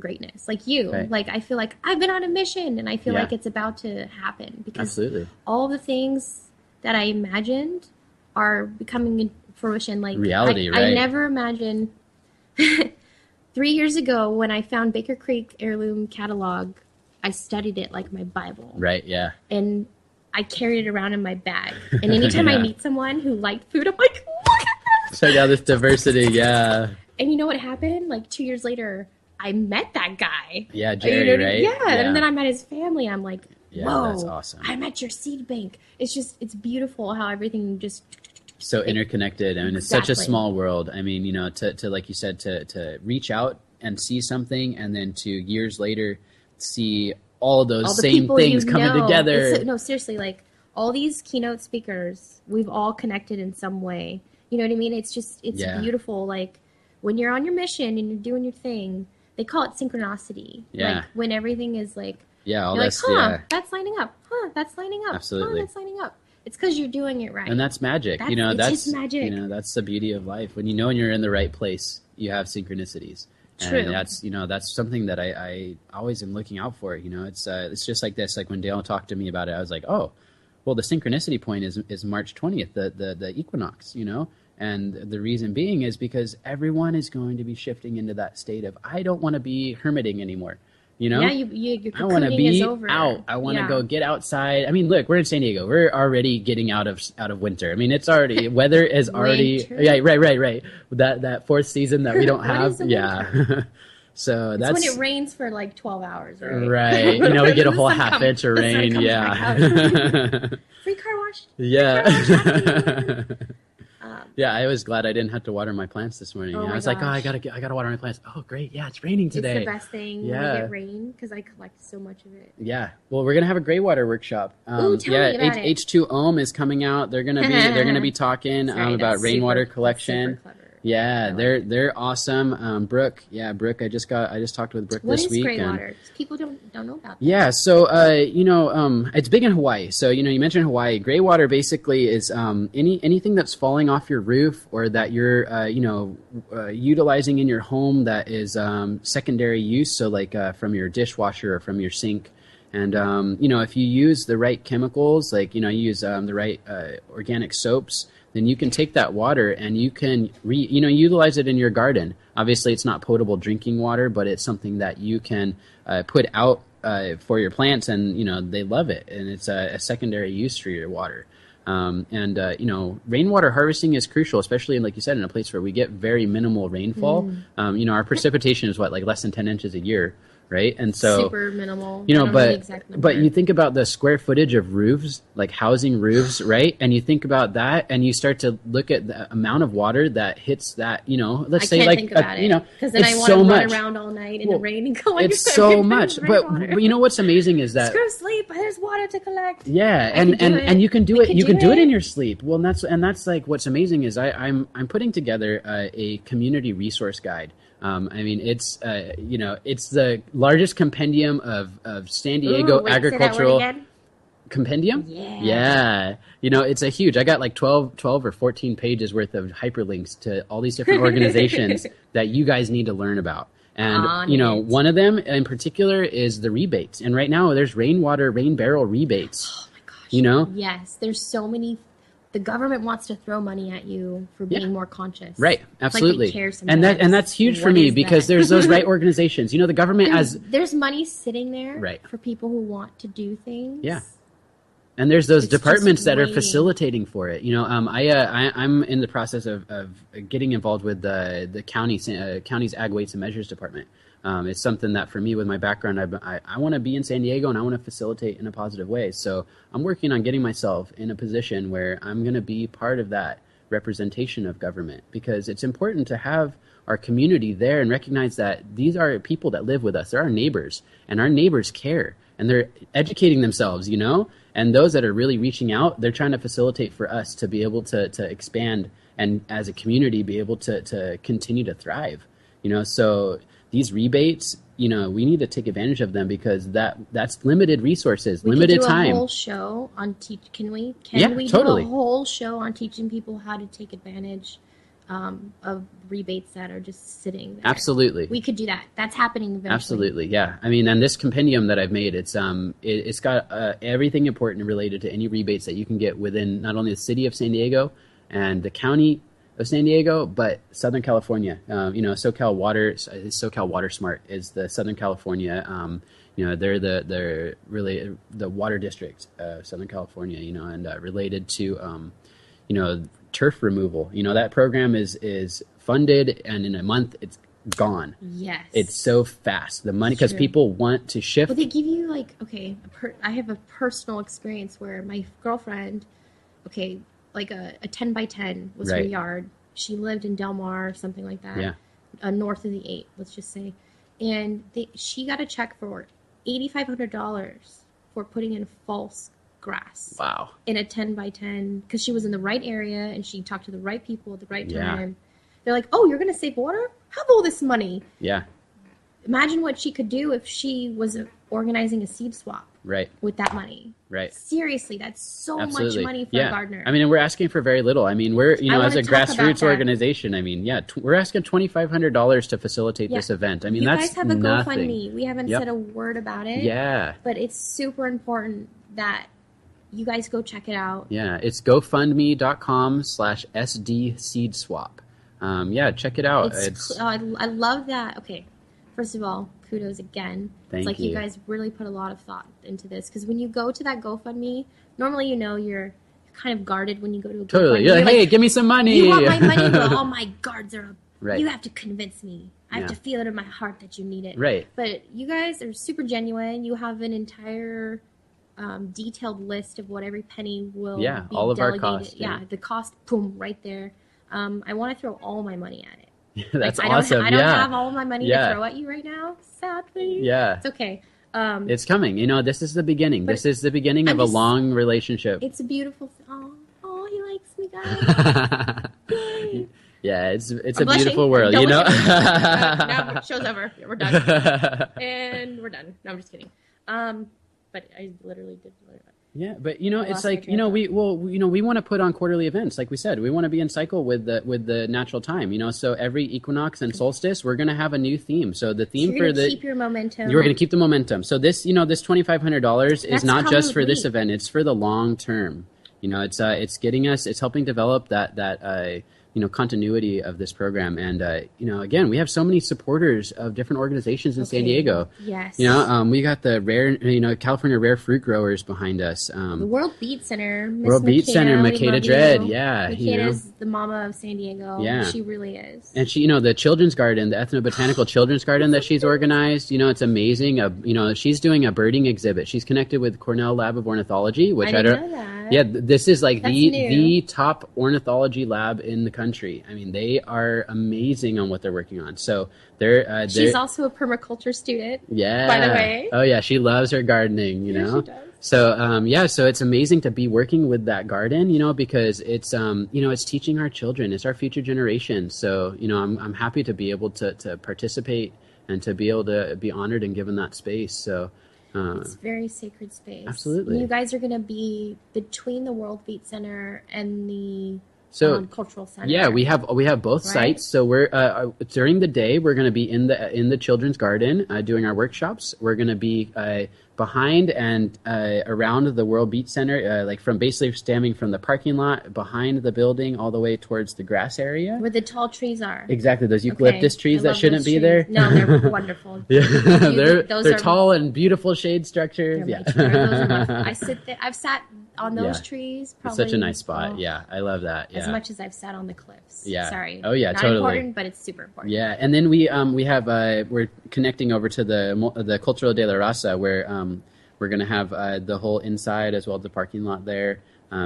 greatness. Like you. Right. I feel like I've been on a mission, and I feel like it's about to happen because Absolutely. all the things that I imagined are becoming in fruition. Reality, right? I never imagined 3 years ago when I found Baker Creek Heirloom Catalog, I studied it like my Bible. Right, yeah. And I carried it around in my bag. And anytime I meet someone who liked food, I'm like, look at this! Check out this diversity, yeah. And you know what happened? 2 years later, I met that guy. Yeah, Jerry, right? Yeah, and then I met his family, and I'm like, whoa, that's awesome. I met your seed bank. It's beautiful how everything just... So interconnected. I mean, it's such a small world. I mean, to like you said, to reach out and see something, and then to years later see all those same things coming together. No, seriously, all these keynote speakers, we've all connected in some way. You know what I mean? It's beautiful. When you're on your mission and you're doing your thing, they call it synchronicity. Yeah. When everything is all you're this, that's lining up. That's lining up. Absolutely. That's lining up. It's because you're doing it right. And that's magic. It's just magic. That's the beauty of life. When you're in the right place, you have synchronicities. True. And that's something that I always am looking out for. It's just like this. Like when Dale talked to me about it, I was like, oh, well, the synchronicity point is March 20th, the equinox. And the reason being is because everyone is going to be shifting into that state of I don't want to be hermiting anymore. Your I want to be over. out. I want to go get outside. I mean, look, we're in San Diego. We're already getting out of winter. I mean, it's already weather is already right. That fourth season that we don't have. Yeah. So that's when it rains for 12 hours, right? Right. We get a whole half inch of rain. Yeah. Free car wash. Yeah. Yeah, I was glad I didn't have to water my plants this morning. I was like, oh, I gotta water my plants. Oh, great, yeah, it's raining today. It's the best thing when we get rain because I collect so much of it. Yeah, well, we're gonna have a gray water workshop. Ooh, tell me about it. H2 Ohm is coming out. They're gonna be talking about rainwater collection. Super clever. Yeah, they're awesome. Brooke, I just talked with Brooke this week. What is gray water? People don't know about that. Yeah, so it's big in Hawaii. So you mentioned Hawaii. Gray water basically is anything that's falling off your roof or that you're utilizing in your home that is secondary use. So from your dishwasher or from your sink. And if you use the right chemicals, you use the right organic soaps, then you can take that water and you can utilize it in your garden. Obviously, it's not potable drinking water, but it's something that you can put out for your plants, and they love it, and it's a secondary use for your water. Rainwater harvesting is crucial, especially in, like you said, in a place where we get very minimal rainfall. Our precipitation is like less than 10 inches a year, right? And so super minimal. You know, I don't know the but exact number. but you think about the square footage of roofs, like housing roofs, right? And you think about that, and you start to look at the amount of water that hits that. Let's I say can't like think about it it's because then I want so to much. run around all night in the rain and go. It's so much, but what's amazing is that Screw sleep. There's water to collect. yeah, I can do it. and you can do We it. can You do can do it it. in your sleep. Well, and that's like what's amazing is I'm putting together a community resource guide. It's it's the largest compendium of San Diego Ooh, wait, agricultural say that word again. compendium. Yeah. It's a huge. I got like 12 or 14 pages worth of hyperlinks to all these different organizations that you guys need to learn about. And On it. one of them in particular is the rebates. And right now there's rain barrel rebates. Oh my gosh. Yes, there's so many. The government wants to throw money at you for being more conscious. Right, absolutely. It's like they care and sometimes. that's huge for What me is because that? there's those right organizations. The government has There's money sitting there Right. for people who want to do things. Yeah. And there's those It's just departments that are waiting. facilitating for it. I'm in the process of getting involved with the county's Ag Weights and Measures department. It's something that for me, with my background, I want to be in San Diego and I want to facilitate in a positive way. So I'm working on getting myself in a position where I'm going to be part of that representation of government, because it's important to have our community there and recognize that these are people that live with us. They're our neighbors, and our neighbors care, and they're educating themselves, and those that are really reaching out, they're trying to facilitate for us to be able to expand and as a community be able to continue to thrive. So these rebates, we need to take advantage of them because that's limited resources, limited We could do time. a whole show on Can we? Yeah, we totally. do a whole show on teaching people how to take advantage of rebates that are just sitting there? Absolutely. We could do that. That's happening eventually. Absolutely, yeah. And this compendium that I've made, it's got everything important related to any rebates that you can get within not only the city of San Diego and the county of San Diego, but Southern California. SoCal Water Smart is the Southern California. They're really the water district of Southern California. And related to turf removal. That program is funded, and in a month it's gone. Yes. It's so fast. The money, because True. people want to shift. But they give you I have a personal experience where my girlfriend, like a 10 by 10 was her Right. yard. She lived in Del Mar or something like that. Yeah. North of the 8, let's just say. And she got a check for $8,500 for putting in false grass Wow. in a 10 by 10 because she was in the right area and she talked to the right people at the right Yeah. time. They're like, oh, you're going to save water? Have all this money. Yeah. Imagine what she could do if she was organizing a seed swap Right. with that money. Right. Seriously, that's so Absolutely. much money for yeah. a gardener. And we're asking for very little. We're as wanna a talk about grassroots that. organization. We're asking $2,500 to facilitate Yeah. this event. you That's guys have a nothing. GoFundMe. We haven't Yep. said a word about it. Yeah. But it's super important that you guys go check it out. Yeah. It's GoFundMe.com/SD seed swap. Check it out. I love that. Okay, first of all, kudos again. Thank it's like you. you guys really put a lot of thought into this because when you go to that GoFundMe, normally you're kind of guarded when you go to a Totally. GoFundMe. You're like, hey, give me some money. You want my money? Well, all my guards are up. Right. You have to convince me. I have Yeah. to feel it in my heart that you need it. Right. But you guys are super genuine. You have an entire detailed list of what every penny will Yeah, be all of our delegated. costs, yeah. The cost, boom, right there. I want to throw all my money at it. That's I awesome. I don't yeah. have all my money Yeah. to throw at you right now, sadly. Yeah. It's okay. It's coming. This is the beginning. But This is the beginning I'm of a just- long relationship. It's a beautiful. Oh, he likes me, guys. Yay. Yeah, it's I'm a blushing. beautiful world, Don't you know. look at me. Now show's over. Yeah, we're done. And we're done. No, I'm just kidding. But I literally did. Yeah, but I it's lost my like train of we want to put on quarterly events, like we said. We want to be in cycle with the natural time, So every equinox and solstice, we're going to have a new theme. So the theme You're for gonna the keep your momentum. you're going to keep the momentum. So this this $2,500 is That's not just for this complete. event; it's for the long term. It's getting us. It's helping develop that continuity of this program. And again, we have so many supporters of different organizations in San Diego. Yes. We got the California Rare Fruit Growers behind us. The World Beat Center. Miss World Beat Center, we Makeda love Dredd. you. Yeah. Makeda's the mama of San Diego. Yeah. She really is. And she, the Children's Garden, the Ethnobotanical Children's Garden that she's organized, it's amazing. She's doing a birding exhibit. She's connected with Cornell Lab of Ornithology, which I didn't know that. Yeah, this is like That's the new. top ornithology lab in the country. I mean, they are amazing on what they're working on. So they're She's also a permaculture student. yeah. By the way. Oh yeah, she loves her gardening. Yeah, she does. So so it's amazing to be working with that garden, because it's it's teaching our children, it's our future generation. So I'm happy to be able to participate and to be able to be honored and given that space. So. It's a very sacred space. Absolutely. And you guys are going to be between the World Beat Center and the cultural center. Yeah, we have both Right? sites. So we're during the day we're going to be in the children's garden doing our workshops. We're going to be behind and around the World Beat Center, like from basically stemming from the parking lot behind the building all the way towards the grass area. Where the tall trees are. Exactly, those eucalyptus Okay. trees I that love shouldn't those be trees. there. No, they're wonderful. Yeah, Those they're are- tall and beautiful shade structures. They're Yeah, my trees. Those are my- I sit there. I've sat on those Yeah. trees. it's Probably such a nice spot. oh, Yeah, I love that. Yeah. As much as I've sat on the cliffs. Yeah. Sorry. Oh, yeah, Not totally. important, but it's super important. Yeah, and then we have we're connecting over to the Cultural de la Raza, where we're gonna have the whole inside as well as the parking lot there.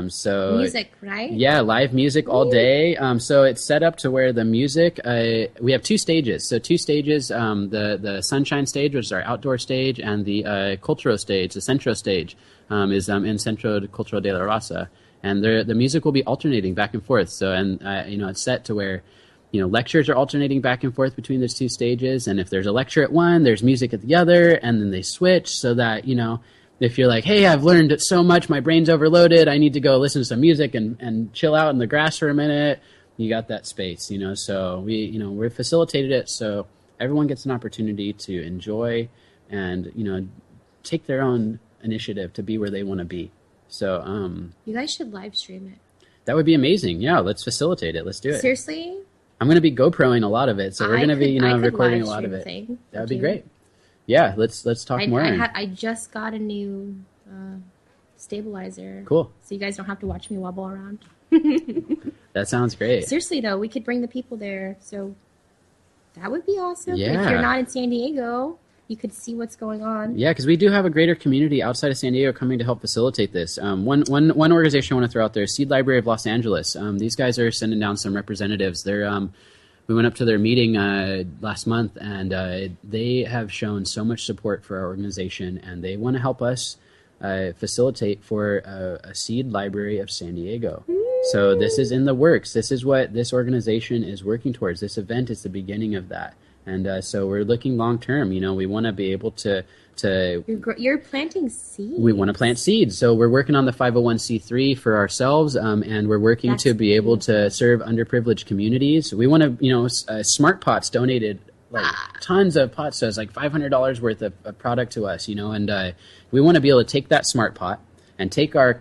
So Music, right? yeah, live music all day. So it's set up to where the music. We have two stages. So two stages. The Sunshine stage, which is our outdoor stage, and the Cultural stage, the Centro stage, is in Centro Cultural de la Raza. And the music will be alternating back and forth. So it's set to where lectures are alternating back and forth between those two stages. And if there's a lecture at one, there's music at the other, and then they switch so that if you're like, hey, I've learned so much, my brain's overloaded, I need to go listen to some music and chill out in the grass for a minute, you got that space, So we've facilitated it so everyone gets an opportunity to enjoy and, take their own initiative to be where they want to be. So You guys should live stream it. that would be amazing. Yeah, let's facilitate it. Let's do it. Seriously? I'm going to be GoProing a lot of it, so we're going to be, I could recording a live lot of stream it. thing. That would be Okay. great. Yeah, let's talk more. I just got a new stabilizer. Cool. So you guys don't have to watch me wobble around. That sounds great. Seriously though, we could bring the people there. So that would be awesome. Yeah. If you're not in San Diego, you could see what's going on. Yeah, because we do have a greater community outside of San Diego coming to help facilitate this. One organization I want to throw out there is Seed Library of Los Angeles. These guys are sending down some representatives. We went up to their meeting last month, and they have shown so much support for our organization, and they want to help us facilitate for a Seed Library of San Diego. So this is in the works. This is what this organization is working towards. This event is the beginning of that. And so we're looking long term. We want to be able to You're planting seeds. we want to plant seeds. So we're working on the 501c3 for ourselves, and we're working That's to be able to serve underprivileged communities. We want to, Smart Pots donated tons of pots, so it's like $500 worth of product to us, and we want to be able to take that Smart Pot and take our,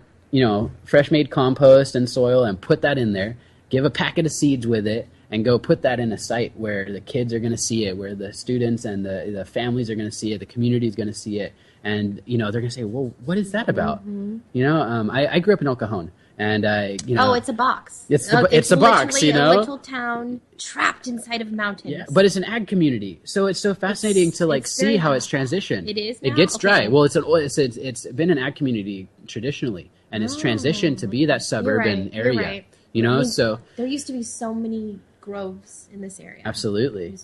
fresh made compost and soil and put that in there, give a packet of seeds with it, and go put that in a site where the kids are going to see it, where the students and the families are going to see it, the community is going to see it, and they're going to say, "Well, what is that about?" I grew up in El Cajon, and Oh, it's a box. It's a box, literally you know? a little town trapped inside of mountains. yeah, but it's an ag community, so it's so fascinating to it's see very how it's hot. transitioned. It is It now? gets dry. Okay. Well, it's been an ag community traditionally, and it's transitioned to be that suburban right, you're area. right. So There used to be so many groves in this area. absolutely.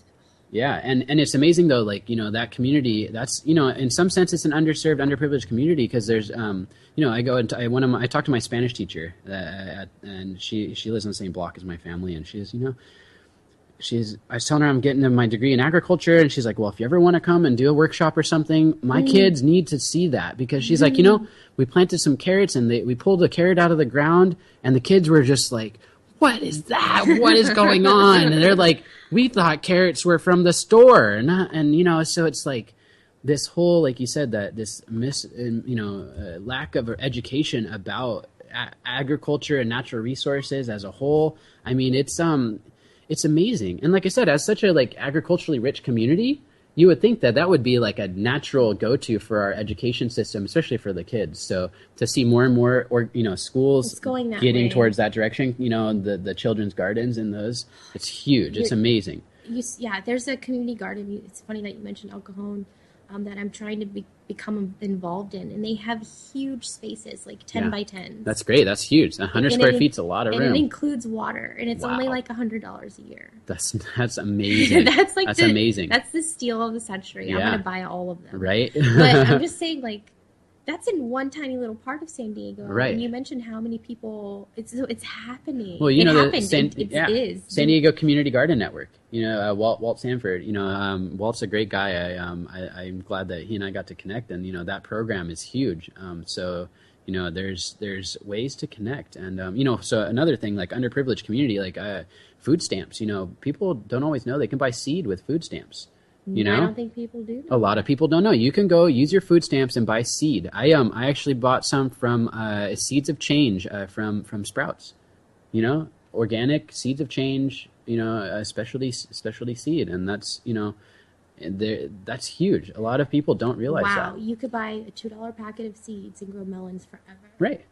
Yeah, and it's amazing though, that community. That's in some sense it's an underserved, underprivileged community because there's I go and I talk to my Spanish teacher, and she lives on the same block as my family, and I was telling her I'm getting my degree in agriculture, and she's like, well, if you ever want to come and do a workshop or something, my kids need to see that, because she's like, we planted some carrots and we pulled a carrot out of the ground, and the kids were just like, what is that? What is going on? And they're like, we thought carrots were from the store. And so it's like this whole, like you said, that this lack of education about agriculture and natural resources as a whole. I mean, it's amazing. And like I said, as such a like agriculturally rich community, you would think that that would be like a natural go-to for our education system, especially for the kids. So to see more and more, or schools It's going that getting way. towards that direction, the children's gardens and those, it's huge. It's amazing. There's a community garden. It's funny that you mentioned El Cajon, that I'm trying to become involved in, and they have huge spaces, like 10 Yeah. by 10. That's great. That's huge. 100 And square it- feet's a lot of and it room. includes water, and it's only Wow. like $100 a year. That's amazing. That's like that's the, amazing. That's the steal of the century. I'm Yeah. gonna buy all of them. Right? But I'm just saying, like, that's in one tiny little part of San Diego. Right. And you mentioned how many people. It's happening. Well, it the happened. San, It yeah, is. San Diego Community Garden Network. Walt Sanford. Walt's a great guy. I'm glad that he and I got to connect, and that program is huge. So there's ways to connect, and so another thing, like underprivileged community, like food stamps. People don't always know they can buy seed with food stamps. I don't think people do. A lot of people don't know. You can go use your food stamps and buy seed. I actually bought some from Seeds of Change from Sprouts. Organic Seeds of Change. A specialty seed, and that's that's huge. A lot of people don't realize Wow, that. you could buy a $2 packet of seeds and grow melons forever. Right.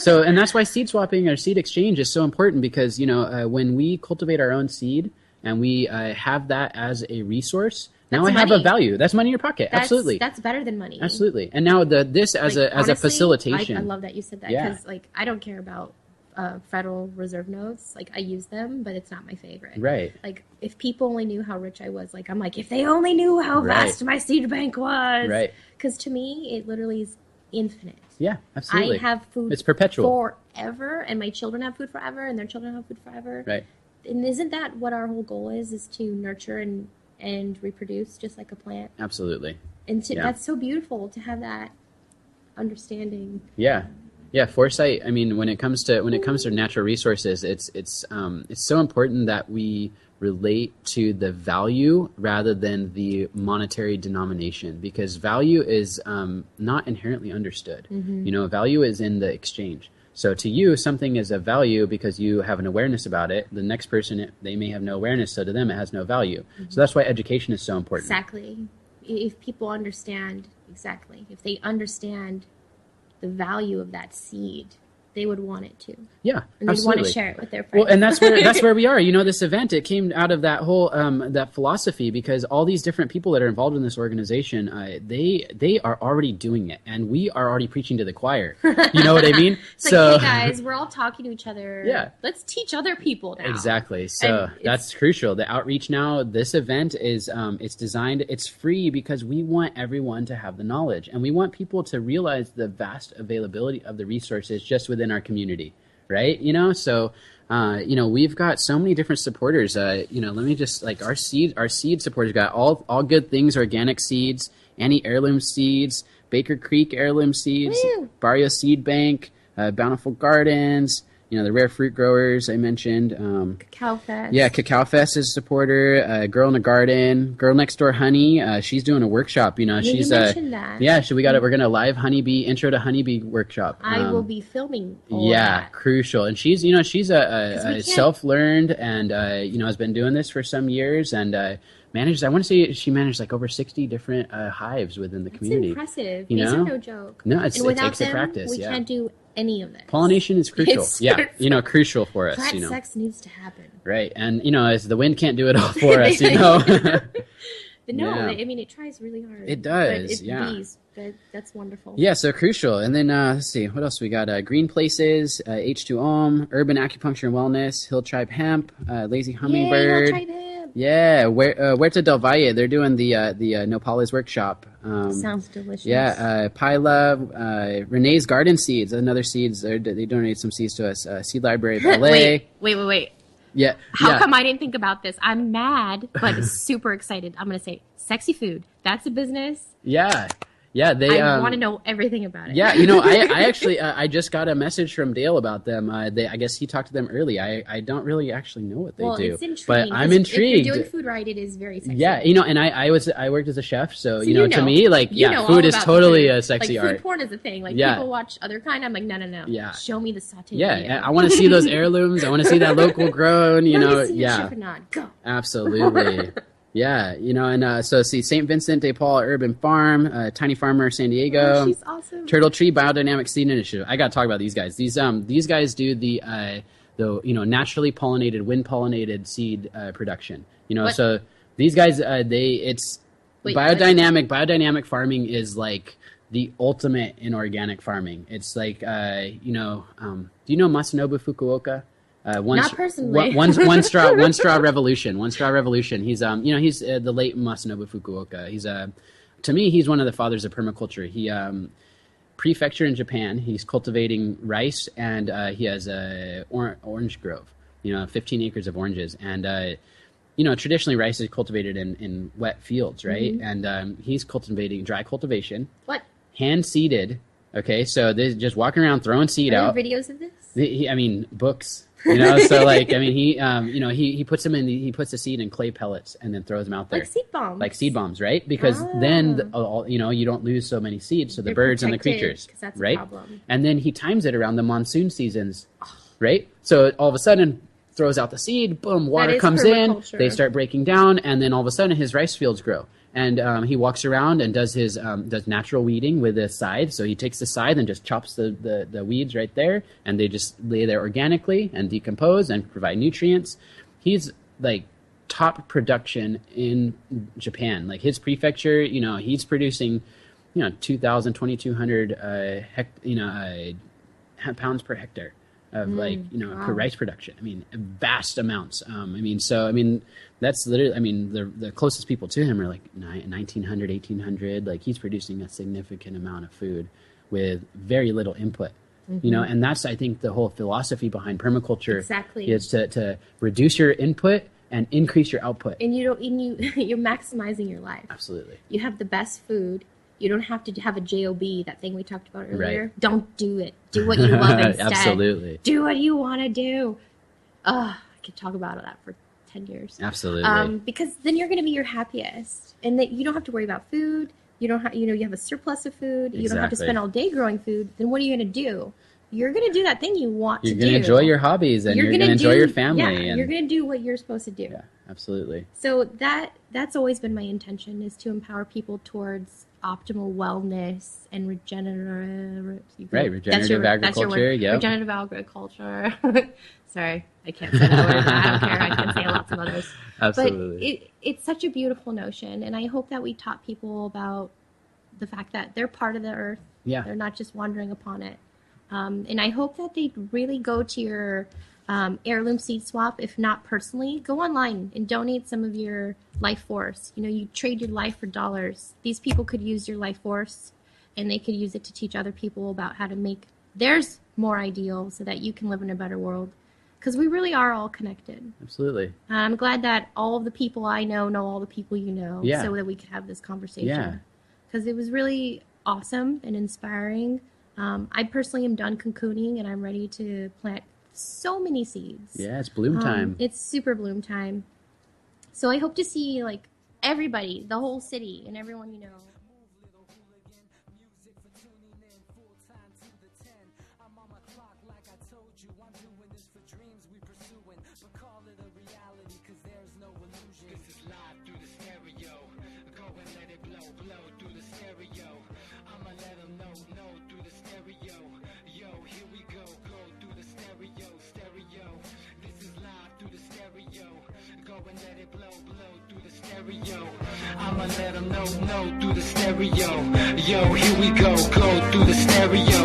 So, and that's why seed swapping or seed exchange is so important, because when we cultivate our own seed and we have that as a resource, now That's I have a money. value. That's money in your pocket. Absolutely. That's better than money. Absolutely. And now this as Like, a honestly, facilitation. I love that you said that, Yeah. because like I don't care about Federal Reserve notes. Like I use them, but it's not my favorite. Right. Like if people only knew how rich I was, like I'm like, if they only knew how Right. vast my seed bank was. Right. Because to me, it literally is infinite. Yeah, absolutely. I have food. It's perpetual. forever, and my children have food forever, and their children have food forever. Right. And isn't that what our whole goal is to nurture and reproduce just like a plant? Absolutely. And Yeah. that's so beautiful to have that understanding. Yeah. Yeah, foresight. I mean, when it comes to natural resources, it's so important that we relate to the value rather than the monetary denomination, because value is not inherently understood. Value is in the exchange. So to you, something is of value because you have an awareness about it. The next person, they may have no awareness, so to them it has no value. So that's why education is so important. Exactly. If people understand, if they understand the value of that seed, they would want it too. Yeah, And they'd absolutely. want to share it with their friends. Well, and that's where we are. This event, it came out of that whole that philosophy, because all these different people that are involved in this organization, they are already doing it, and we are already preaching to the choir. You know what I mean? It's like, hey guys, we're all talking to each other. Yeah. Let's teach other people now. Exactly. So And that's crucial. The outreach now, this event is it's designed, it's free because we want everyone to have the knowledge, and we want people to realize the vast availability of the resources just within our community, right? So we've got so many different supporters. Let me just, like, our seed supporters got all Good Things Organic Seeds, Annie Heirloom Seeds, Baker Creek Heirloom Seeds, Woo! Barrio Seed Bank, Bountiful Gardens, the Rare Fruit Growers I mentioned. Cacao Fest. Yeah, Cacao Fest is a supporter. Girl in the Garden, Girl Next Door Honey. She's doing a workshop. She's you mentioned that. Yeah, so we're gonna live honeybee intro to honeybee workshop. I will be filming. all Yeah, that. crucial. And she's she's 'Cause we a can't- self-learned and has been doing this for some years and manages. I want to say she managed like over 60 different hives within the It's community. impressive. You These know? are no joke. No, and it without takes a them, practice. we Yeah. can't do any of this. Pollination is crucial. It's- Yeah, crucial for us. Plant sex needs to happen. Right, and as the wind can't do it all for us, But no, Yeah. I mean, it tries really hard. It does, But it's yeah. bees. That's wonderful. Yeah, so crucial. And then let's see, what else we got? Green Places, H2 Om, Urban Acupuncture and Wellness, Hill Tribe Hemp, Lazy Hummingbird. Yay, I'll try them. Yeah, Huerta del Valle, they're doing the Nopales workshop. Sounds delicious. Yeah, Pie Love, Renee's Garden Seeds, another seeds. They donated some seeds to us. Seed Library Ballet. Wait. Yeah. How yeah. come I didn't think about this? I'm mad, but super excited. I'm going to say sexy food. That's a business. Yeah. Yeah, they. I want to know everything about it. Yeah, you know, I actually I just got a message from Dale about them. I guess he talked to them early. I don't really actually know what they well, do, it's intriguing, but I'm 'cause intrigued. If you're doing food right, it is very sexy. Yeah, you know, and I worked as a chef, so So to me, like, you yeah, know food all is about totally food. a sexy like, art. Food porn is a thing. Like Yeah. people watch other kind. I'm like, no. Yeah. Show me the sauté. Yeah, video. I want to see those heirlooms. I want to see that local grown. You Let know, me see your yeah, chiffonade. Go. absolutely. Yeah, you know, and so see St. Vincent de Paul Urban Farm, Tiny Farmer San Diego, Oh, she's awesome. Turtle Tree Biodynamic Seed Initiative. I got to talk about these guys. These guys do the naturally pollinated, wind pollinated seed production. You know, What? so these guys it's Wait, biodynamic farming is like the ultimate in organic farming. It's like do you know Masanobu Fukuoka? Not personally. One straw revolution. He's he's the late Masanobu Fukuoka. He's to me he's one of the fathers of permaculture. He prefecture in Japan. He's cultivating rice and he has a orange grove. 15 acres of oranges and traditionally rice is cultivated in wet fields, right? Mm-hmm. And he's cultivating dry cultivation, What? hand seeded. Okay, so they're just walking around throwing seed Are out. there videos of this? Books. So like, he puts them in. He puts the seed in clay pellets and then throws them out there, Like seed bombs. right? Because then you don't lose so many seeds to the You're birds and the protected, creatures, 'cause that's a right? problem. And then he times it around the monsoon seasons, right? So all of a sudden throws out the seed, boom, water is comes in, permaculture. they start breaking down, and then all of a sudden his rice fields grow. And he walks around and does his does natural weeding with a scythe. So he takes the scythe and just chops the weeds right there, and they just lay there organically and decompose and provide nutrients. He's like top production in Japan. Like his prefecture, he's producing 2,000, 2,200 pounds per hectare of Wow. per rice production. I mean, vast amounts. That's literally, the closest people to him are like 1,900, 1,800. Like he's producing a significant amount of food with very little input. And that's, I think, the whole philosophy behind permaculture. Exactly. Is to reduce your input and increase your output. And you're maximizing your life. Absolutely. You have the best food. You don't have to have a JOB, that thing we talked about earlier. Right. Don't do it. Do what you love instead. Absolutely. Do what you want to do. I could talk about that for 10 years. Absolutely. Because then you're going to be your happiest. And that you don't have to worry about food. You don't have, you have a surplus of food. You don't have to Exactly. spend all day growing food. Then what are you going to do? You're going to do that thing you want You're to do. going to enjoy your hobbies and you're going to enjoy your family. Yeah, and you're going to do what you're supposed to do. Yeah, absolutely. So that's always been my intention, is to empower people towards optimal wellness and regenerative. Regenerative agriculture. Yeah. Regenerative agriculture. Sorry, I can't say that word. I don't care. I can say lots of others. Absolutely. But it's such a beautiful notion, and I hope that we taught people about the fact that they're part of the earth. Yeah. They're not just wandering upon it. And I hope that they really go to your heirloom seed swap. If not personally, go online and donate some of your life force. You trade your life for dollars. These people could use your life force, and they could use it to teach other people about how to make theirs more ideal so that you can live in a better world. Because we really are all connected. Absolutely. I'm glad that all of the people I know all the people you know, Yeah. so that we could have this conversation. Yeah. Because it was really awesome and inspiring. I personally am done cocooning, and I'm ready to plant so many seeds. Yeah, it's bloom time. It's super bloom time. So I hope to see like everybody, the whole city, and everyone you know. I'ma let them know through the stereo. Yo, here we go through the stereo.